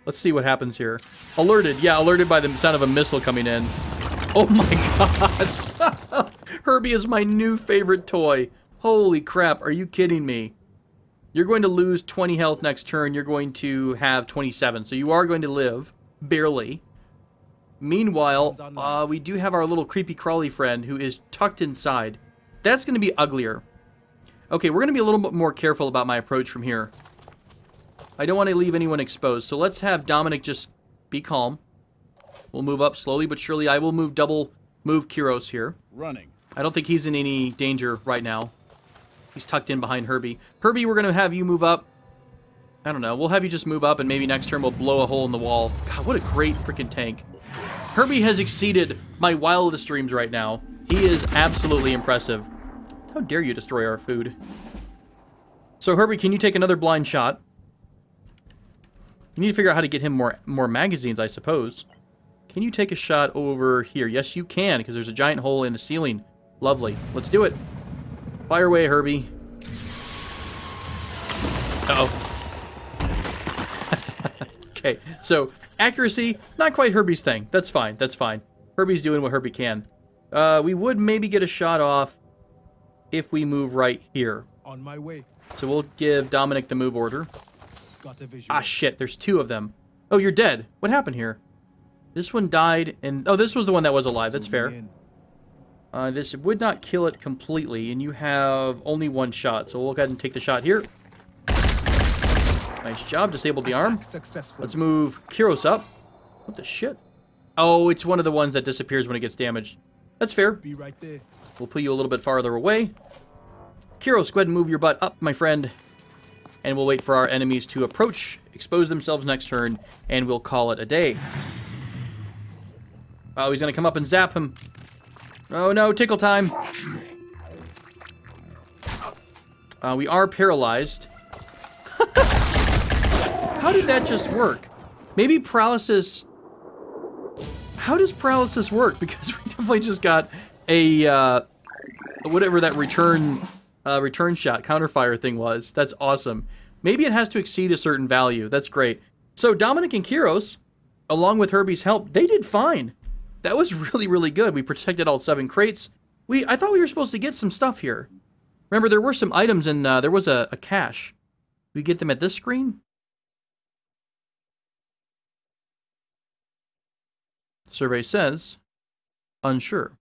Let's see what happens here. Alerted. Yeah, alerted by the sound of a missile coming in. Oh my god. Herbie is my new favorite toy. Holy crap, are you kidding me? You're going to lose 20 health next turn. You're going to have 27. So you are going to live. Barely. Meanwhile, we do have our little creepy crawly friend who is tucked inside. That's going to be uglier. Okay, we're going to be a little bit more careful about my approach from here. I don't want to leave anyone exposed. So let's have Dominic just be calm. We'll move up slowly but surely. I will move Kyros here. Running. I don't think he's in any danger right now. He's tucked in behind Herbie. Herbie, we're going to have you move up. I don't know. We'll have you just move up, and maybe next turn we'll blow a hole in the wall. God, what a great freaking tank. Herbie has exceeded my wildest dreams right now. He is absolutely impressive. How dare you destroy our food? So, Herbie, can you take another blind shot? You need to figure out how to get him more magazines, I suppose. Can you take a shot over here? Yes, you can, because there's a giant hole in the ceiling. Lovely. Let's do it. Fire away, Herbie. Uh-oh. Okay, so accuracy, not quite Herbie's thing. That's fine, that's fine. Herbie's doing what Herbie can. We would maybe get a shot off if we move right here. On my way. So we'll give Dominic the move order. Got a visual. Ah, shit, there's two of them. Oh, you're dead. What happened here? This one died, and... Oh, this was the one that was alive. That's fair. This would not kill it completely, and you have only one shot. So we'll go ahead and take the shot here. Nice job. Disabled the arm. Let's move Kyros up. What the shit? Oh, it's one of the ones that disappears when it gets damaged. That's fair. Be right there. We'll put you a little bit farther away. Kyros, go ahead and move your butt up, my friend. And we'll wait for our enemies to approach, expose themselves next turn, and we'll call it a day. Oh, he's going to come up and zap him. Oh no, tickle time. We are paralyzed. How did that just work? Maybe paralysis... How does paralysis work? Because we definitely just got a whatever that return shot, counterfire thing was. That's awesome. Maybe it has to exceed a certain value. That's great. So Dominic and Kiros, along with Herbie's help, they did fine. That was really, really good. We protected all 7 crates. I thought we were supposed to get some stuff here. Remember, there were some items and there was a cache. We get them at this screen? Survey says, unsure.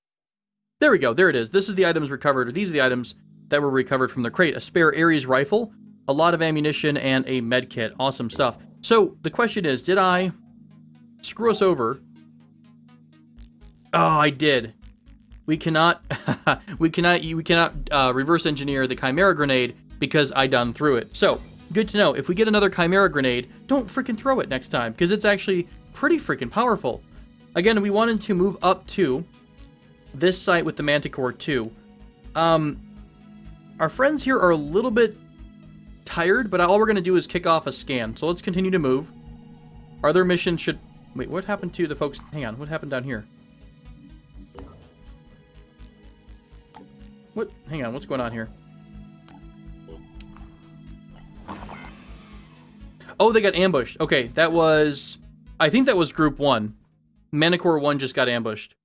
There we go. There it is. This is the items recovered. These are the items that were recovered from the crate. A spare Ares rifle, a lot of ammunition, and a med kit. Awesome stuff. So the question is, did I screw us over? Oh, I did. We cannot reverse engineer the Chimera grenade because I done threw it. So good to know. If we get another Chimera grenade, don't freaking throw it next time because it's actually pretty freaking powerful. Again, we wanted to move up to this site with the Manticore 2. Our friends here are a little bit tired, but all we're going to do is kick off a scan. So let's continue to move. Our other mission should... Wait, what happened to the folks... Hang on, what happened down here? What? Hang on, what's going on here? Oh, they got ambushed. Okay, that was... I think that was Group 1. Manticore 1 just got ambushed.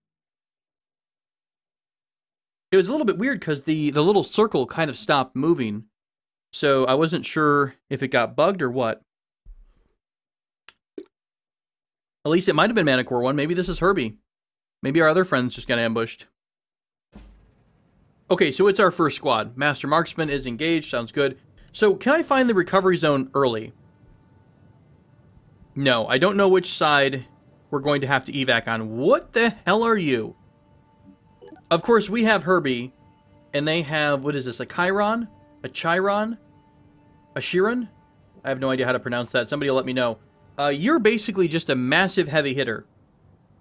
It was a little bit weird because the little circle kind of stopped moving. So I wasn't sure if it got bugged or what. At least it might have been Manticore 1. Maybe this is Herbie. Maybe our other friends just got ambushed. Okay, so it's our first squad. Master Marksman is engaged. Sounds good. So can I find the recovery zone early? No, I don't know which side we're going to have to evac on. What the hell are you? Of course, we have Herbie, and they have, what is this, a Chiron? A Chiron? A Chiron? I have no idea how to pronounce that. Somebody will let me know. You're basically just a massive heavy hitter.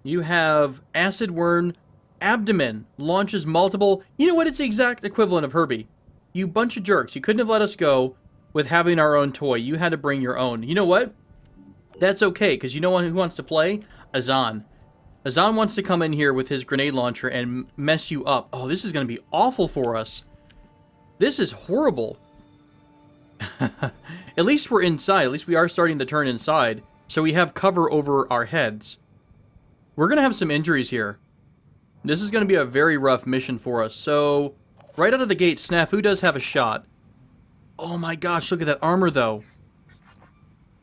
You have Acid Worm, Abdomen, launches multiple... You know what? It's the exact equivalent of Herbie. You bunch of jerks. You couldn't have let us go with having our own toy. You had to bring your own. You know what? That's okay, because you know who wants to play? Azan. Azan wants to come in here with his grenade launcher and mess you up. Oh, this is going to be awful for us. This is horrible. At least we're inside. At least we are starting to turn inside. So we have cover over our heads. We're going to have some injuries here. This is going to be a very rough mission for us. So, right out of the gate, Snafu does have a shot. Oh my gosh, look at that armor, though.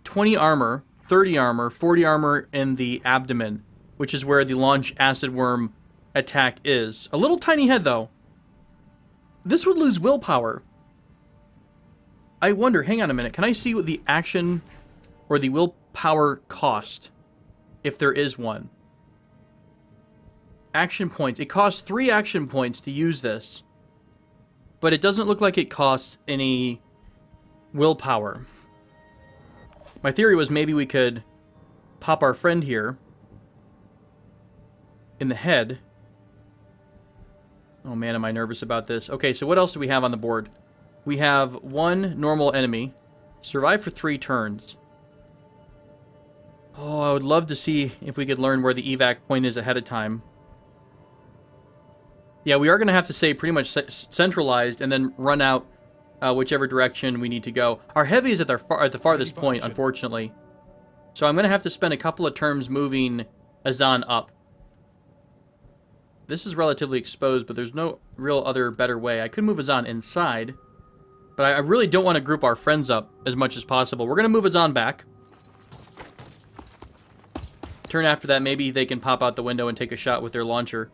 20 armor, 30 armor, 40 armor in the abdomen, which is where the launch acid worm attack is. A little tiny head, though. This would lose willpower. I wonder, hang on a minute, can I see what the action or the willpower cost, if there is one? Action points. It costs 3 action points to use this, but it doesn't look like it costs any willpower. My theory was maybe we could pop our friend here in the head. Oh man, am I nervous about this. Okay, so what else do we have on the board? We have 1 normal enemy. Survive for 3 turns. Oh, I would love to see if we could learn where the evac point is ahead of time. Yeah, we are going to have to stay pretty much centralized and then run out whichever direction we need to go. Our heavy is at the farthest point, unfortunately. So I'm going to have to spend a couple of turns moving Azan up. This is relatively exposed, but there's no real other better way. I could move Azan inside, but I really don't want to group our friends up as much as possible. We're going to move Azan back. Turn after that, maybe they can pop out the window and take a shot with their launcher.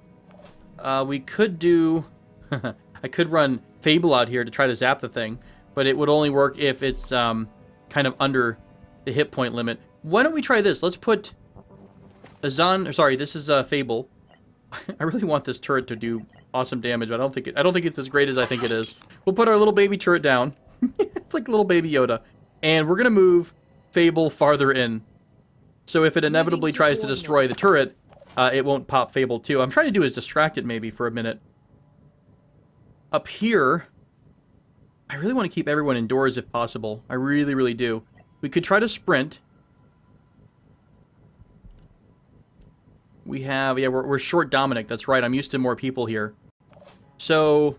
We could do... I could run Fable out here to try to zap the thing, but it would only work if it's kind of under the hit point limit. Why don't we try this? Let's put Azan... Sorry, this is Fable. I really want this turret to do awesome damage, but I don't think it's as great as I think it is. We'll put our little baby turret down. It's like little baby Yoda. And we're going to move Fable farther in. So if it inevitably tries to destroy the turret, it won't pop Fable 2. I'm trying to do is distract it maybe for a minute. Up here, I really want to keep everyone indoors if possible. I really, really do. We could try to sprint. We have, yeah, we're short Dominic. That's right. I'm used to more people here. So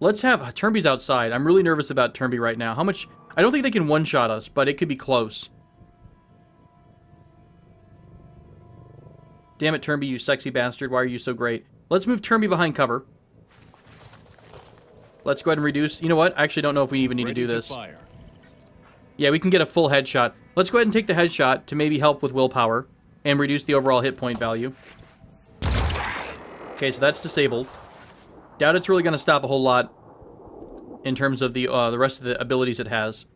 Let's have... Turnby's outside. I'm really nervous about Turnby right now. How much... I don't think they can one-shot us, but it could be close. Damn it, Turnby, you sexy bastard. Why are you so great? Let's move Turnby behind cover. Let's go ahead and reduce... You know what? I actually don't know if we even need to do this. Fire. Yeah, we can get a full headshot. Let's go ahead and take the headshot to maybe help with willpower and reduce the overall hit point value. Okay, so that's disabled. Doubt it's really going to stop a whole lot in terms of the rest of the abilities it has.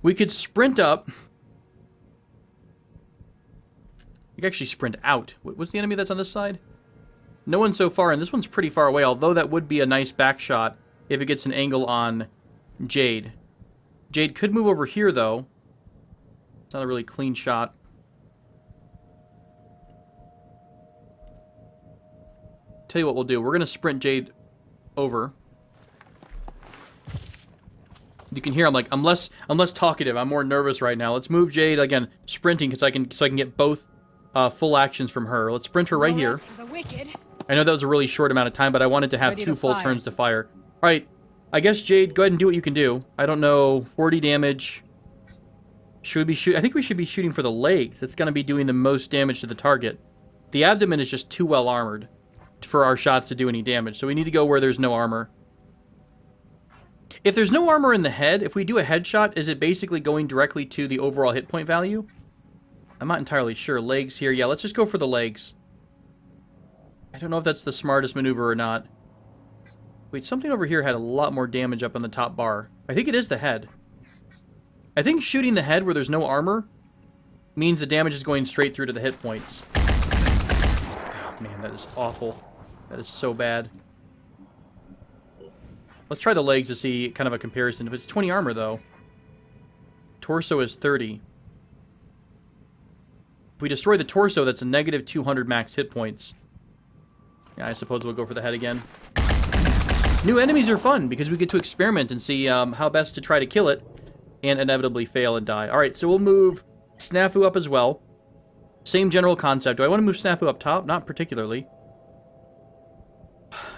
We could sprint up. You can actually sprint out. What's the enemy that's on this side? No one so far, and this one's pretty far away, although that would be a nice back shot if it gets an angle on Jade. Jade could move over here, though. It's not a really clean shot. Tell you what we'll do. We're going to sprint Jade over. You can hear I'm less talkative. I'm more nervous right now. Let's move Jade again, sprinting so I can get both full actions from her. Let's sprint her right here. I know that was a really short amount of time, but I wanted to have two full turns to fire. All right. I guess, Jade, go ahead and do what you can do. I don't know. 40 damage. Should we shoot? I think we should be shooting for the legs. It's going to be doing the most damage to the target. The abdomen is just too well armored for our shots to do any damage. So we need to go where there's no armor. If there's no armor in the head, if we do a headshot, is it basically going directly to the overall hit point value? I'm not entirely sure. Legs here. Yeah, let's just go for the legs. I don't know if that's the smartest maneuver or not. Wait, something over here had a lot more damage up on the top bar. I think it is the head. I think shooting the head where there's no armor means the damage is going straight through to the hit points. Oh, man, that is awful. That is so bad. Let's try the legs to see kind of a comparison. If it's 20 armor, though. Torso is 30. If we destroy the torso, that's a negative 200 max hit points. Yeah, I suppose we'll go for the head again. New enemies are fun because we get to experiment and see how best to try to kill it and inevitably fail and die. All right, so we'll move Snafu up as well. Same general concept. Do I want to move Snafu up top? Not particularly.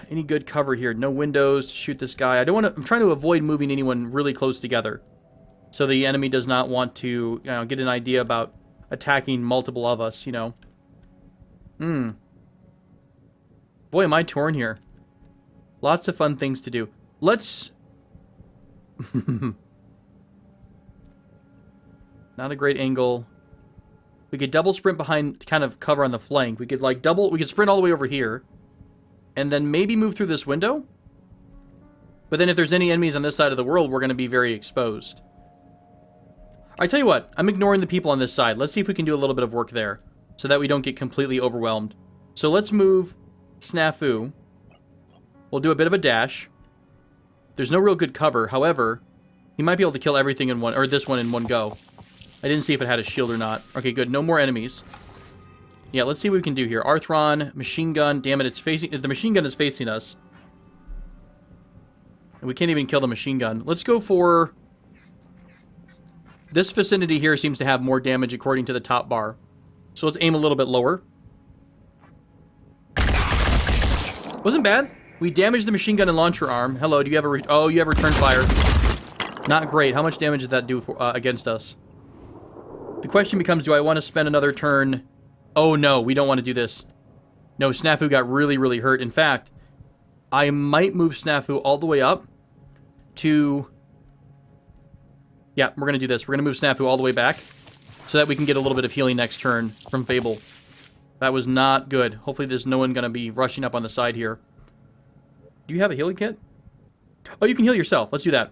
Any good cover here? No windows to shoot this guy. I don't want to... I'm trying to avoid moving anyone really close together, so the enemy does not want to, get an idea about attacking multiple of us. Boy, am I torn here. Lots of fun things to do. Let's... Not a great angle. We could double sprint behind kind of cover on the flank. We could we could sprint all the way over here. And then maybe move through this window. But then if there's any enemies on this side of the world, we're going to be very exposed. I tell you what, I'm ignoring the people on this side. Let's see if we can do a little bit of work there, so that we don't get completely overwhelmed. So let's move Snafu. We'll do a bit of a dash. There's no real good cover. However, he might be able to kill everything in one, or this one in one go. I didn't see if it had a shield or not. Okay, good. No more enemies. Yeah, let's see what we can do here. Arthron, machine gun. Damn it, it's facing... The machine gun is facing us. And we can't even kill the machine gun. Let's go for... This vicinity here seems to have more damage according to the top bar. So let's aim a little bit lower. Wasn't bad. We damaged the machine gun and launcher arm. Hello, do you have a... Oh, you have return fire. Not great. How much damage did that do for, against us? The question becomes, do I want to spend another turn... Oh, no, we don't want to do this. No, Snafu got really, really hurt. In fact, I might move Snafu all the way up to... Yeah, we're going to do this. We're going to move Snafu all the way back so that we can get a little bit of healing next turn from Fable. That was not good. Hopefully there's no one going to be rushing up on the side here. Do you have a healing kit? Oh, you can heal yourself. Let's do that.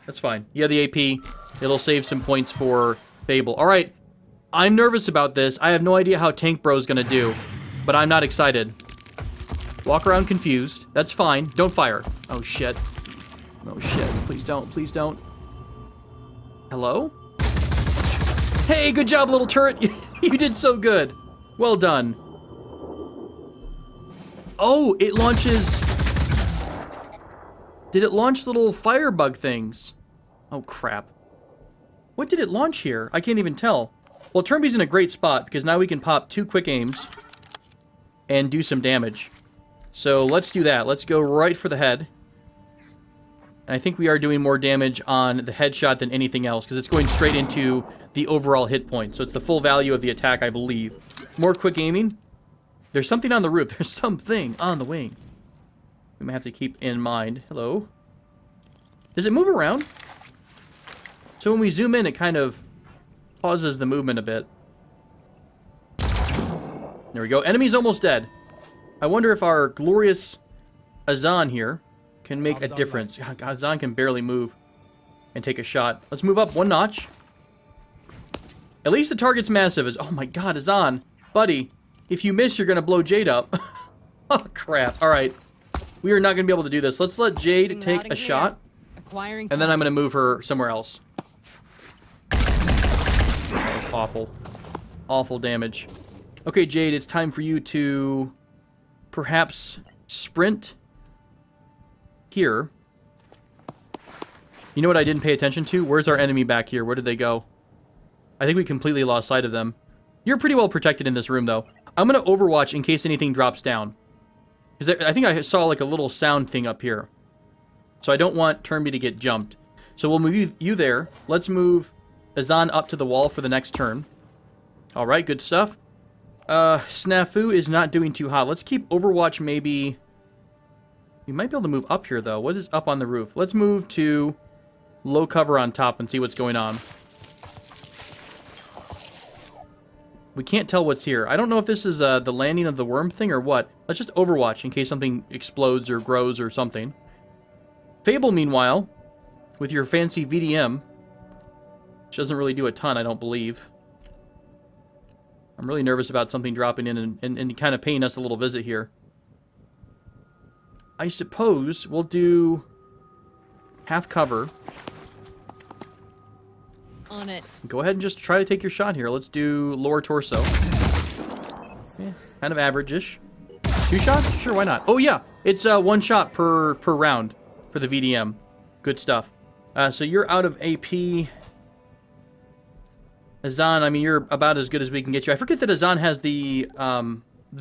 That's fine. You have the AP. It'll save some points for Fable. All right. I'm nervous about this. I have no idea how Tank Bro's gonna do, but I'm not excited. Walk around confused. That's fine. Don't fire. Oh, shit. Oh, shit. Please don't. Please don't. Hello? Hey, good job, little turret. You did so good. Well done. Oh, it launches... Did it launch little firebug things? Oh, crap. What did it launch here? I can't even tell. Well, Turnby's in a great spot, because now we can pop 2 quick aims and do some damage. So let's do that. Let's go right for the head. And I think we are doing more damage on the headshot than anything else, because it's going straight into the overall hit point. So it's the full value of the attack, I believe. More quick aiming. There's something on the roof. There's something on the wing. We might have to keep in mind. Hello? Does it move around? So when we zoom in, it kind of pauses the movement a bit. There we go. Enemy's almost dead. I wonder if our glorious Azan here can make a difference. God, Azan can barely move and take a shot. Let's move up one notch. At least the target's massive. Oh my god, Azan. Buddy, if you miss, you're going to blow Jade up. Oh, crap. All right. We are not going to be able to do this. Let's let Jade take a shot. And then I'm going to move her somewhere else. Awful. Awful damage. Okay, Jade, it's time for you to perhaps sprint here. You know what I didn't pay attention to? Where's our enemy back here? Where did they go? I think we completely lost sight of them. You're pretty well protected in this room, though. I'm going to overwatch in case anything drops down. Because I think I saw like a little sound thing up here. So I don't want Turnby to get jumped. So we'll move you there. Let's move Azan up to the wall for the next turn. Alright, good stuff. Snafu is not doing too hot. Let's keep Overwatch maybe... We might be able to move up here, though. What is up on the roof? Let's move to low cover on top and see what's going on. We can't tell what's here. I don't know if this is the landing of the worm thing or what. Let's just Overwatch in case something explodes or grows or something. Fable, meanwhile, with your fancy VDM, which doesn't really do a ton, I don't believe. I'm really nervous about something dropping in and kind of paying us a little visit here. I suppose we'll do half cover. On it. Go ahead and just try to take your shot here. Let's do lower torso. Yeah, kind of average-ish. 2 shots? Sure, why not? Oh, yeah. It's 1 shot per round for the VDM. Good stuff. So you're out of AP. Azan, I mean, you're about as good as we can get you. I forget that Azan has the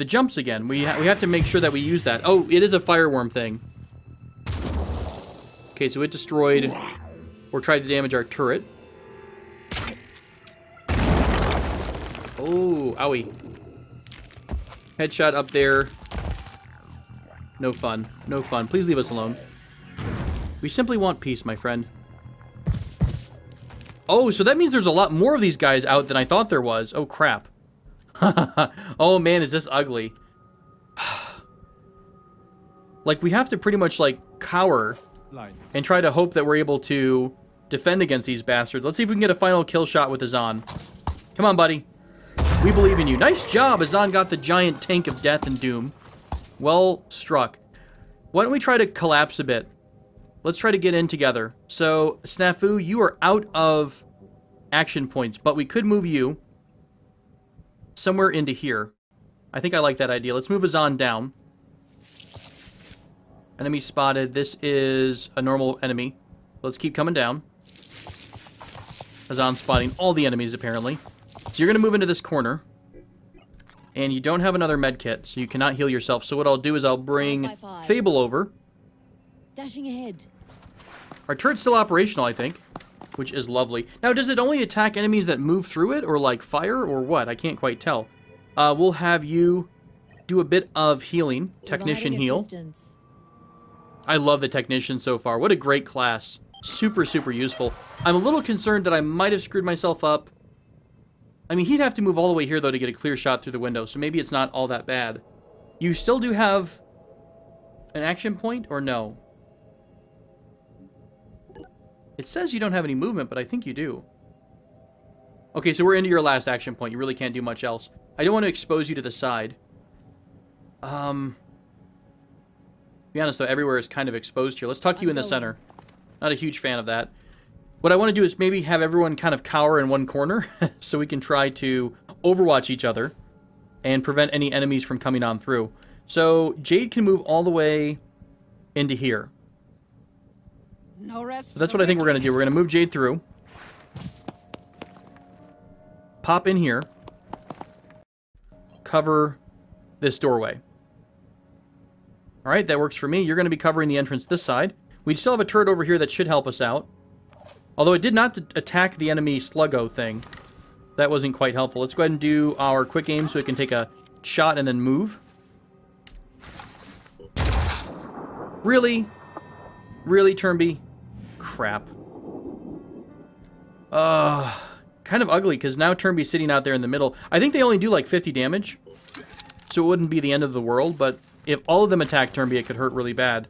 jumps again. We have to make sure that we use that. Oh, it is a fireworm thing. Okay, so it destroyed or tried to damage our turret. Oh, owie. Headshot up there. No fun. No fun. Please leave us alone. We simply want peace, my friend. Oh, so that means there's a lot more of these guys out than I thought there was. Oh, crap. Oh, man, is this ugly. Like, we have to pretty much, like, cower and try to hope that we're able to defend against these bastards. Let's see if we can get a final kill shot with Azan. Come on, buddy. We believe in you. Nice job. Azan got the giant tank of death and doom. Well struck. Why don't we try to collapse a bit? Let's try to get in together. So, Snafu, you are out of action points, but we could move you somewhere into here. I think I like that idea. Let's move Azan down. Enemy spotted. This is a normal enemy. Let's keep coming down. Azan spotting all the enemies, apparently. So you're going to move into this corner. And you don't have another med kit, so you cannot heal yourself. So what I'll do is I'll bring Fable over. Dashing ahead. Our turret's still operational, I think, which is lovely. Now, does it only attack enemies that move through it, or like fire, or what? I can't quite tell. We'll have you do a bit of healing. Technician heal. I love the Technician so far. What a great class. Super, super useful. I'm a little concerned that I might have screwed myself up. I mean, he'd have to move all the way here, though, to get a clear shot through the window, so maybe it's not all that bad. You still do have an action point, or no? It says you don't have any movement, but I think you do. Okay, so we're into your last action point. You really can't do much else. I don't want to expose you to the side. To be honest, though, everywhere is kind of exposed here. Let's tuck you in the center. Not a huge fan of that. What I want to do is maybe have everyone kind of cower in one corner so we can try to overwatch each other and prevent any enemies from coming on through. So Jade can move all the way into here. No rest. So that's what I think we're going to do. We're going to move Jade through. Pop in here. Cover this doorway. All right, that works for me. You're going to be covering the entrance this side. We still have a turret over here that should help us out. Although it did not attack the enemy sluggo thing. That wasn't quite helpful. Let's go ahead and do our quick aim so we can take a shot and then move. Really? Really, Turnby? Crap. Kind of ugly, because now Turnby's sitting out there in the middle. I think they only do like 50 damage. So it wouldn't be the end of the world, but if all of them attack Turnby, it could hurt really bad.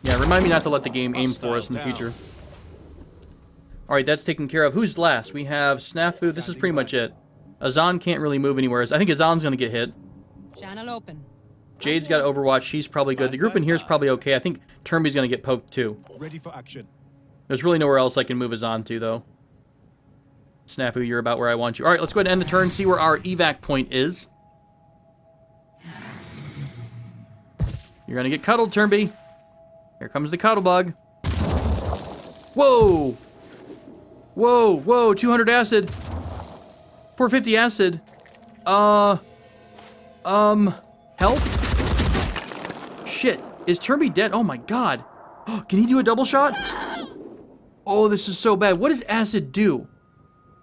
Yeah, remind me not to let the game aim for us in the future. Alright, that's taken care of. Who's last? We have Snafu. This is pretty much it. Azan can't really move anywhere. I think Azan's going to get hit. Channel open. Jade's got Overwatch. She's probably good. The group in here is probably okay. I think Turnby's going to get poked too. Ready for action. There's really nowhere else I can move Azan to, though. Snafu, you're about where I want you. Alright, let's go ahead and end the turn, see where our evac point is. You're going to get cuddled, Turnby. Here comes the cuddle bug. Whoa! Whoa, whoa, 200 acid. 450 acid. Help? Shit. Is Turnby dead? Oh my god. Can he do a double shot? Oh, this is so bad. What does acid do?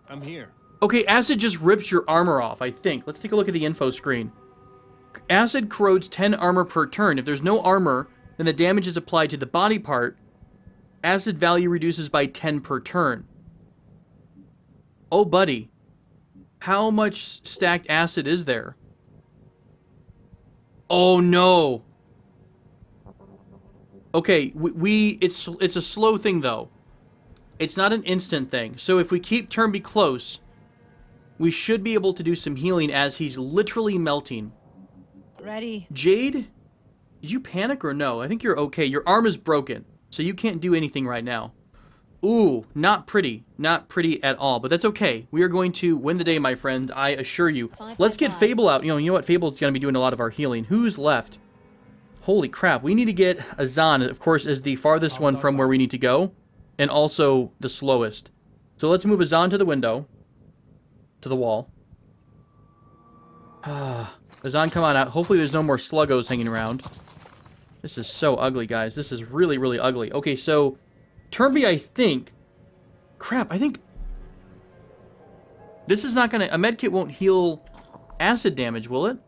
I'm here. Okay, acid just rips your armor off, I think. Let's take a look at the info screen. Acid corrodes 10 armor per turn. If there's no armor, then the damage is applied to the body part. Acid value reduces by 10 per turn. Oh, buddy. How much stacked acid is there? Oh, no. Okay, it's a slow thing, though. It's not an instant thing. So if we keep Turnby close, we should be able to do some healing as he's literally melting. Ready. Jade, did you panic or no? I think you're okay. Your arm is broken, so you can't do anything right now. Ooh, not pretty. Not pretty at all, but that's okay. We are going to win the day, my friend, I assure you. Let's get Fable out. You know what? Fable's going to be doing a lot of our healing. Who's left? Holy crap. We need to get Azan, of course, as the farthest one from where we need to go, and also the slowest. So let's move Azan to the window, to the wall. Azan, come on out. Hopefully there's no more sluggos hanging around. This is so ugly, guys. This is really, really ugly. Okay, so Turnby, I think... Crap, I think... This is not gonna... A medkit won't heal acid damage, will it?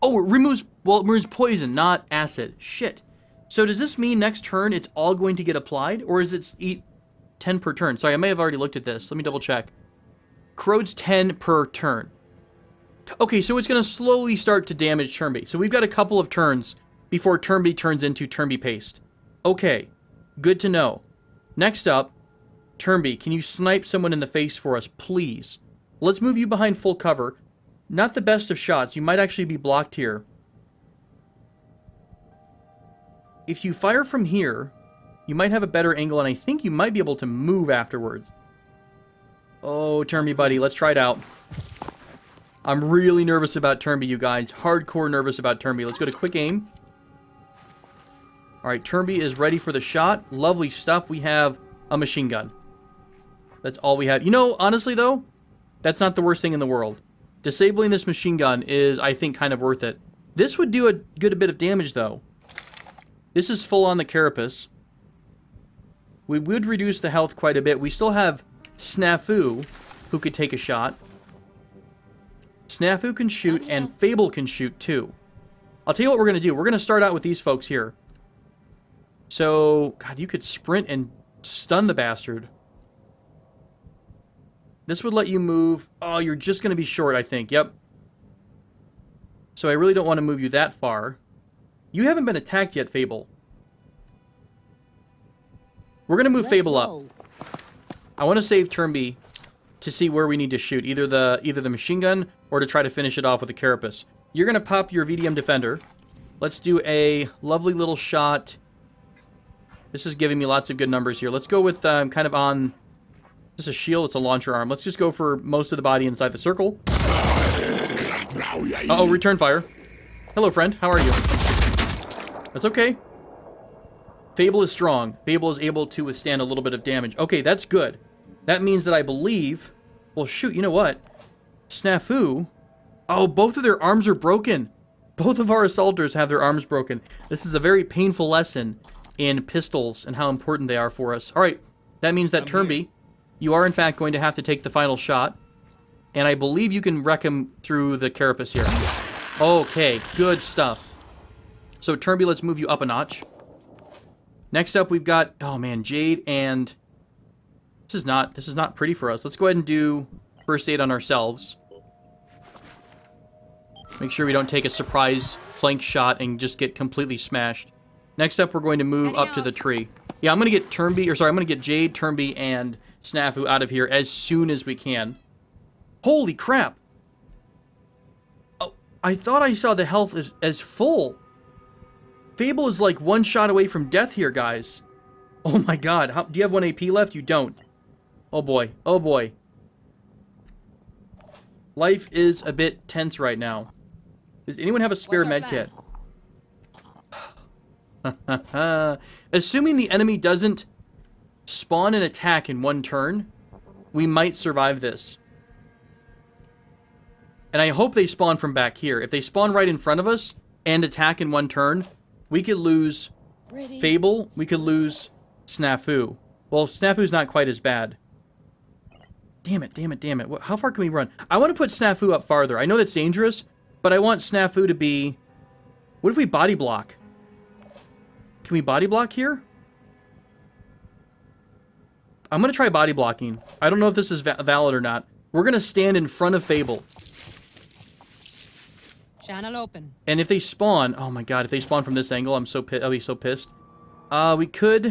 Oh, it removes... Well, it removes poison, not acid. Shit. So does this mean next turn it's all going to get applied? Or is it eat 10 per turn? Sorry, I may have already looked at this. Let me double check. Corrodes 10 per turn. Okay, so it's going to slowly start to damage Turnby. So we've got a couple of turns before Turnby turns into Turnby paste. Okay, good to know. Next up, Turnby, can you snipe someone in the face for us, please? Let's move you behind full cover. Not the best of shots. You might actually be blocked here. If you fire from here, you might have a better angle, and I think you might be able to move afterwards. Oh, Turnby, buddy, let's try it out. I'm really nervous about Turnby, you guys. Hardcore nervous about Turnby. Let's go to quick aim. Alright, Turnby is ready for the shot. Lovely stuff. We have a machine gun. That's all we have. You know, honestly, though, that's not the worst thing in the world. Disabling this machine gun is, I think, kind of worth it. This would do a good bit of damage, though. This is full on the carapace. We would reduce the health quite a bit. We still have Snafu, who could take a shot. Snafu can shoot, and Fable can shoot, too. I'll tell you what we're going to do. We're going to start out with these folks here. So, God, you could sprint and stun the bastard. This would let you move. Oh, you're just going to be short, I think. Yep. So I really don't want to move you that far. You haven't been attacked yet, Fable. We're going to move Fable up. I want to save Turnby to see where we need to shoot. Either the machine gun or to try to finish it off with a carapace. You're going to pop your VDM Defender. Let's do a lovely little shot. This is giving me lots of good numbers here. Let's go with kind of on... This is a shield. It's a launcher arm. Let's just go for most of the body inside the circle. Uh-oh, return fire. Hello, friend. How are you? That's okay. Fable is strong. Fable is able to withstand a little bit of damage. Okay, that's good. That means that I believe... Well, shoot, you know what? Snafu... Oh, both of their arms are broken. Both of our assaulters have their arms broken. This is a very painful lesson in pistols and how important they are for us. All right, that means that Turnby, you are in fact going to have to take the final shot. And I believe you can wreck him through the carapace here. Okay, good stuff. So Turnby, let's move you up a notch. Next up, we've got, oh man, Jade, and this is not pretty for us. Let's go ahead and do first aid on ourselves. Make sure we don't take a surprise flank shot and just get completely smashed. Next up, we're going to move up to the tree. Yeah, I'm going to get Turnby, or sorry, I'm going to get Jade, Turnby, and Snafu out of here as soon as we can. Holy crap! Oh, I thought I saw the health as full. Fable is like one shot away from death here, guys. Oh my god. Do you have 1 AP left? You don't. Oh boy. Oh boy. Life is a bit tense right now. Does anyone have a spare med kit? Assuming the enemy doesn't spawn an attack in one turn, we might survive this. And I hope they spawn from back here. If they spawn right in front of us and attack in one turn, we could lose Fable, we could lose Snafu. Well, Snafu's not quite as bad. Damn it, damn it, damn it. How far can we run? I want to put Snafu up farther. I know that's dangerous, but I want Snafu to be... What if we body block? Can we body block here? I'm going to try body blocking. I don't know if this is valid or not. We're going to stand in front of Fable. Channel open. And if they spawn, oh my god, if they spawn from this angle, I'll be so pissed. We could, I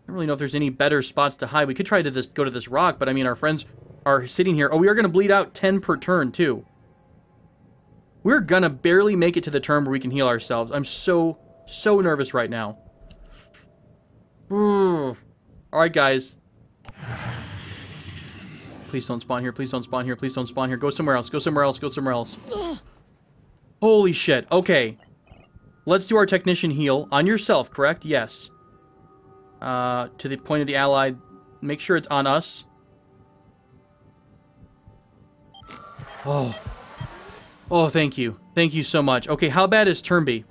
don't really know if there's any better spots to hide. We could try to go to this rock, but I mean, our friends are sitting here. Oh, we are going to bleed out 10 per turn, too. We're going to barely make it to the turn where we can heal ourselves. I'm so nervous right now. Alright, guys. Please don't spawn here, please don't spawn here, please don't spawn here. Go somewhere else, go somewhere else, go somewhere else. Holy shit. Okay. Let's do our technician heal. On yourself, correct? Yes. To the point of the allied. Make sure it's on us. Oh. Oh, thank you. Thank you so much. Okay, how bad is Turnby?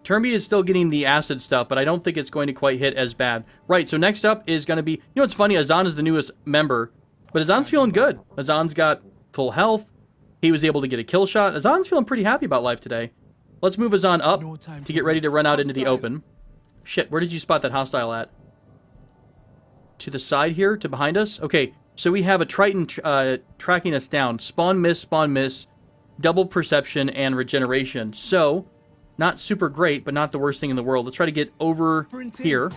Turnby is still getting the acid stuff, but I don't think it's going to quite hit as bad. Right, so next up is going to be... You know what's funny? Azan is the newest member, but Azan's feeling good. Azan's got full health. He was able to get a kill shot. Azan's feeling pretty happy about life today. Let's move Azan up to get ready to run out into the open. Shit, where did you spot that hostile at? To the side here? To behind us? Okay, so we have a Triton tracking us down. Spawn, miss, double perception, and regeneration. So, not super great, but not the worst thing in the world. Let's try to get over here.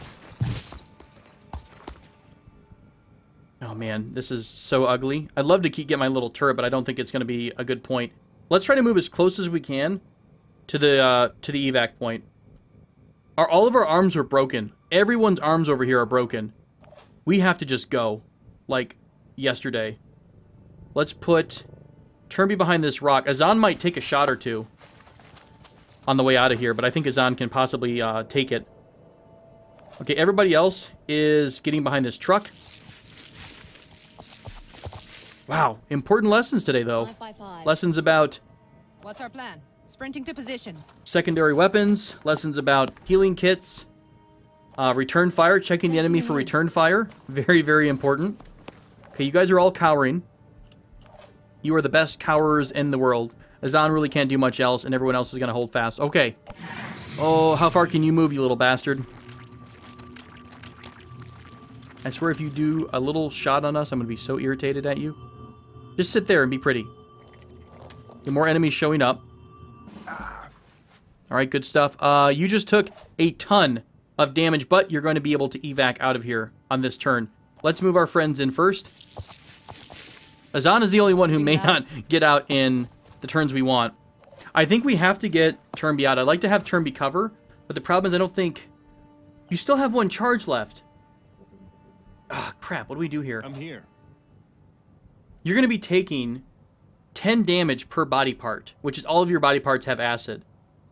Oh man, this is so ugly. I'd love to get my little turret, but I don't think it's going to be a good point. Let's try to move as close as we can to the evac point. All of our arms are broken. Everyone's arms over here are broken. We have to just go, like yesterday. Let's put Turnby behind this rock. Azan might take a shot or two on the way out of here, but I think Azan can possibly take it. Okay, everybody else is getting behind this truck. Wow, important lessons today, though. 5x5. Lessons about... What's our plan? Sprinting to position. Secondary weapons. Lessons about healing kits. Return fire. Checking the enemy for return fire. Very, very important. Okay, you guys are all cowering. You are the best cowerers in the world. Azan really can't do much else, and everyone else is going to hold fast. Okay. Oh, how far can you move, you little bastard? I swear if you do a little shot on us, I'm going to be so irritated at you. Just sit there and be pretty. Get more enemies showing up. Alright, good stuff. You just took a ton of damage, but you're going to be able to evac out of here on this turn. Let's move our friends in first. Azan is the only one who may not get out in the turns we want. I think we have to get Turnby out. I'd like to have Turnby cover, but the problem is I don't think... You still have one charge left. Ah, crap. What do we do here? I'm here. You're going to be taking 10 damage per body part, which is all of your body parts have acid.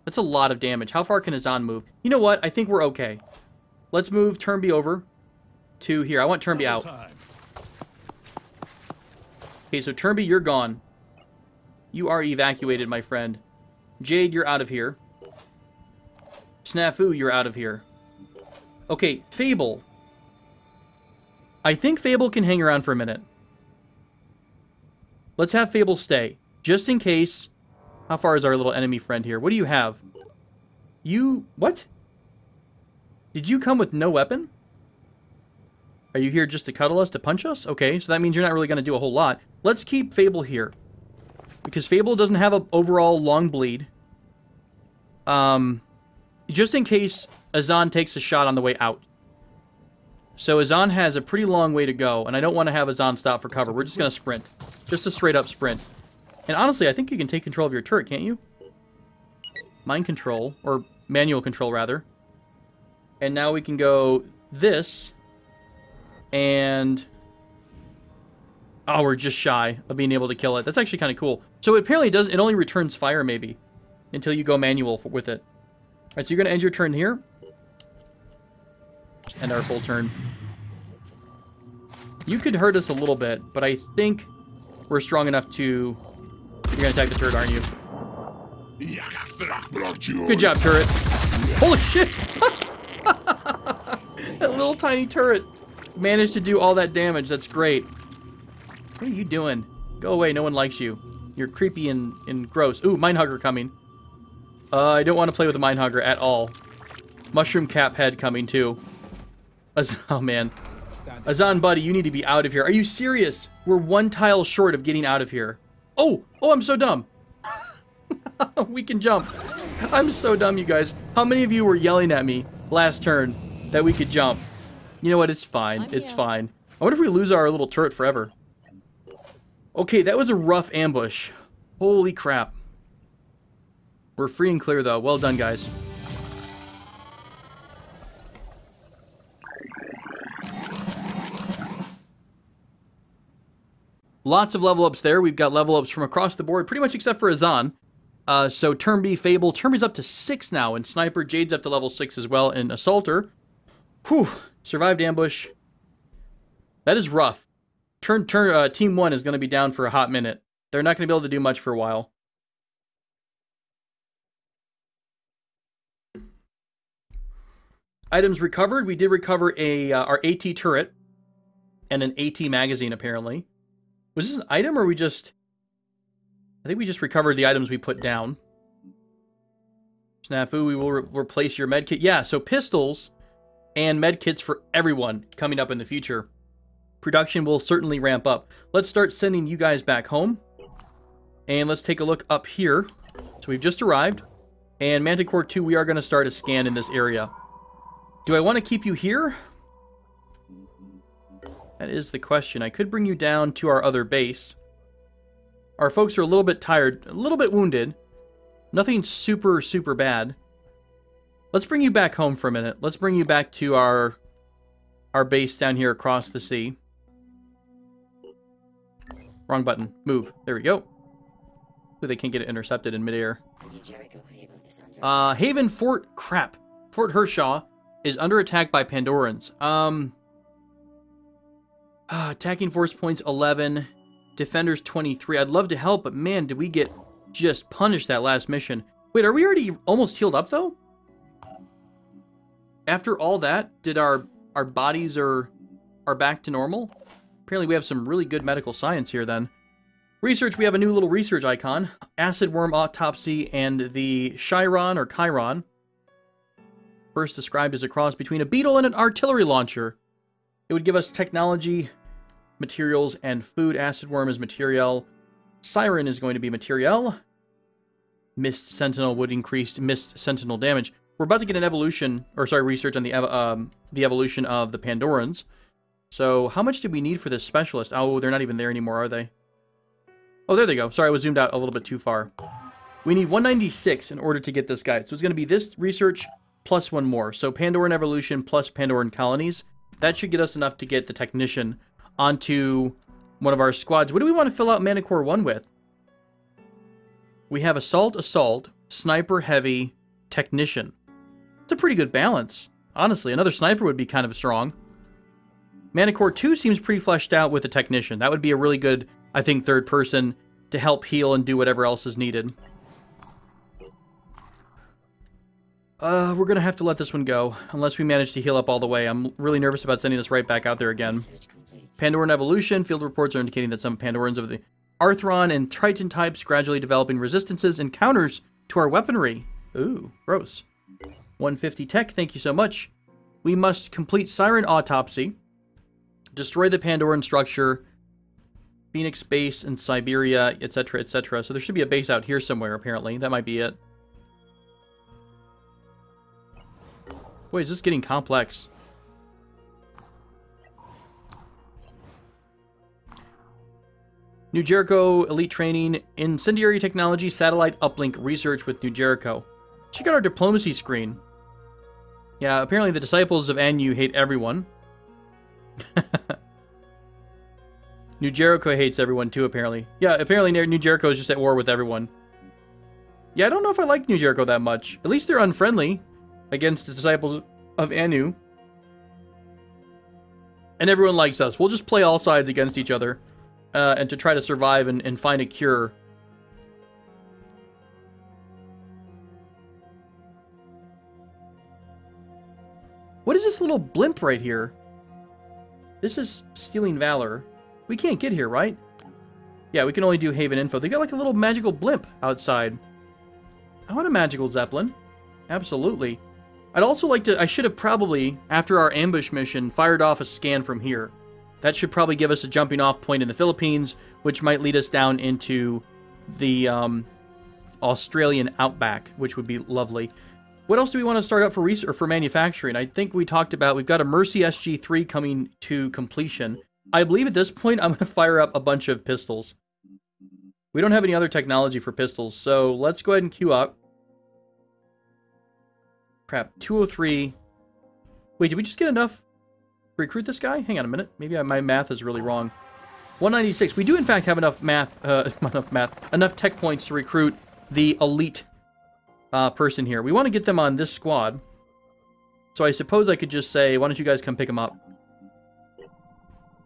That's a lot of damage. How far can Azan move? You know what? I think we're okay. Let's move Turnby over to here. I want Turnby out. Okay, so Turnby, you're gone. You are evacuated, my friend. Jade, you're out of here. Snafu, you're out of here. Okay, Fable. I think Fable can hang around for a minute. Let's have Fable stay. Just in case... How far is our little enemy friend here? What do you have? You... What? Did you come with no weapon? Are you here just to cuddle us, to punch us? Okay, so that means you're not really going to do a whole lot. Let's keep Fable here. Because Fable doesn't have an overall long bleed. Just in case Azan takes a shot on the way out. So Azan has a pretty long way to go, and I don't want to have Azan stop for cover. We're just going to sprint. Just a straight-up sprint. And honestly, I think you can take control of your turret, can't you? Mind control, or manual control, rather. And now we can go this... And... Oh, we're just shy of being able to kill it. That's actually kind of cool. So it apparently does... It only returns fire, maybe. Until you go manual with it. Alright, so you're going to end your turn here. Just end our full turn. You could hurt us a little bit, but I think we're strong enough to... You're going to attack the turret, aren't you? Good job, turret. Holy shit! That little tiny turret managed to do all that damage. That's great. What are you doing? Go away. No one likes you. You're creepy and gross. Ooh, Mindhugger coming. I don't want to play with a Mindhugger at all. Mushroom cap head coming too. Oh man. Azan, buddy, you need to be out of here. Are you serious? We're one tile short of getting out of here. Oh, I'm so dumb. We can jump. I'm so dumb, you guys. How many of you were yelling at me last turn that we could jump? You know what? It's fine. It's fine. I wonder if we lose our little turret forever. Okay, that was a rough ambush. Holy crap. We're free and clear, though. Well done, guys. Lots of level ups there. We've got level ups from across the board, pretty much except for Azan. So Turnby, Fable. Turnby's up to 6 now, and Sniper. Jade's up to level 6 as well, and Assaulter. Whew. Survived ambush. That is rough. Team 1 is going to be down for a hot minute. They're not going to be able to do much for a while. Items recovered. We did recover our AT turret and an AT magazine, apparently. Was this an item, or we just... I think we just recovered the items we put down. Snafu, we will replace your medkit. Yeah, so pistols and medkits for everyone coming up in the future. Production will certainly ramp up. Let's start sending you guys back home. And let's take a look up here. So we've just arrived. And Manticore 2, we are going to start a scan in this area. Do I want to keep you here? That is the question. I could bring you down to our other base. Our folks are a little bit tired, a little bit wounded. Nothing super, super bad. Let's bring you back home for a minute. Let's bring you back to our base down here across the sea. Wrong button. Move. There we go. So they can't get it intercepted in midair. Haven Fort... Crap. Fort Hershaw is under attack by Pandorans. Attacking force points 11. Defenders 23. I'd love to help, but man, did we get just punished that last mission. Wait, are we already almost healed up, though? After all that, did our bodies are back to normal? Apparently we have some really good medical science here, then. Research, we have a new little research icon. Acid worm autopsy and the Chiron, or Chiron. First described as a cross between a beetle and an artillery launcher. It would give us technology, materials, and food. Acid worm is material. Siren is going to be material. Mist Sentinel would increase Mist Sentinel damage. We're about to get an evolution, or sorry, research on the evolution of the Pandorans. So, how much do we need for this specialist? Oh, they're not even there anymore, are they? Oh, there they go. Sorry, I was zoomed out a little bit too far. We need 196 in order to get this guy. So it's going to be this research plus one more. So Pandoran evolution plus Pandoran colonies. That should get us enough to get the technician onto one of our squads. What do we want to fill out Manticore 1 with? We have Assault, Sniper, Heavy, Technician. It's a pretty good balance. Honestly, another Sniper would be kind of strong. Manticore 2 seems pretty fleshed out with a Technician. That would be a really good, I think, third person to help heal and do whatever else is needed. We're going to have to let this one go, unless we manage to heal up all the way. I'm really nervous about sending this right back out there again. Pandoran evolution. Field reports are indicating that some Pandorans of the Arthron and Triton types gradually developing resistances and counters to our weaponry. Ooh, gross. 150 tech, thank you so much. We must complete Siren autopsy, destroy the Pandoran structure, Phoenix base in Siberia, etc., etc. So there should be a base out here somewhere, apparently. That might be it. Boy, is this getting complex. New Jericho Elite Training, Incendiary Technology, Satellite Uplink Research with New Jericho. Check out our diplomacy screen. Yeah, apparently the disciples of Anu hate everyone. New Jericho hates everyone too, apparently. Yeah, apparently New Jericho is just at war with everyone. Yeah, I don't know if I like New Jericho that much. At least they're unfriendly against the disciples of Anu. And everyone likes us. We'll just play all sides against each other. And to try to survive and find a cure. What is this little blimp right here? This is Stealing Valor. We can't get here, right? Yeah, we can only do Haven info. They got like a little magical blimp outside. I want a magical Zeppelin. Absolutely. I'd also like to... I should have probably, after our ambush mission, fired off a scan from here. That should probably give us a jumping off point in the Philippines, which might lead us down into the Australian outback, which would be lovely. What else do we want to start up for manufacturing? I think we talked about, we've got a Mercy SG-3 coming to completion. I believe at this point I'm going to fire up a bunch of pistols. We don't have any other technology for pistols, so let's go ahead and queue up. Crap, 203. Wait, did we just get enough? Recruit this guy? Hang on a minute. Maybe my math is really wrong. 196. We do in fact have enough enough tech points to recruit the elite person here. We want to get them on this squad. So I suppose I could just say, why don't you guys come pick him up?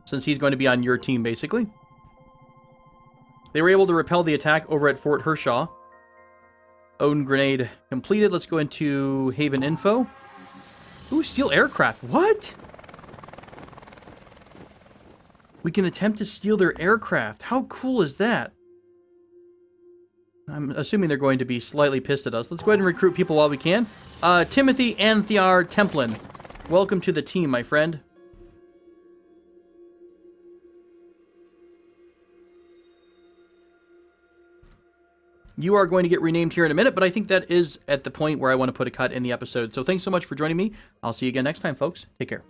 Since he's going to be on your team, basically. They were able to repel the attack over at Fort Hershaw. Own grenade completed. Let's go into Haven info. Ooh, steal aircraft. What? We can attempt to steal their aircraft. How cool is that? I'm assuming they're going to be slightly pissed at us. Let's go ahead and recruit people while we can. Timothy Anthiar Templin. Welcome to the team, my friend. You are going to get renamed here in a minute, but I think that is at the point where I want to put a cut in the episode. So thanks so much for joining me. I'll see you again next time, folks. Take care.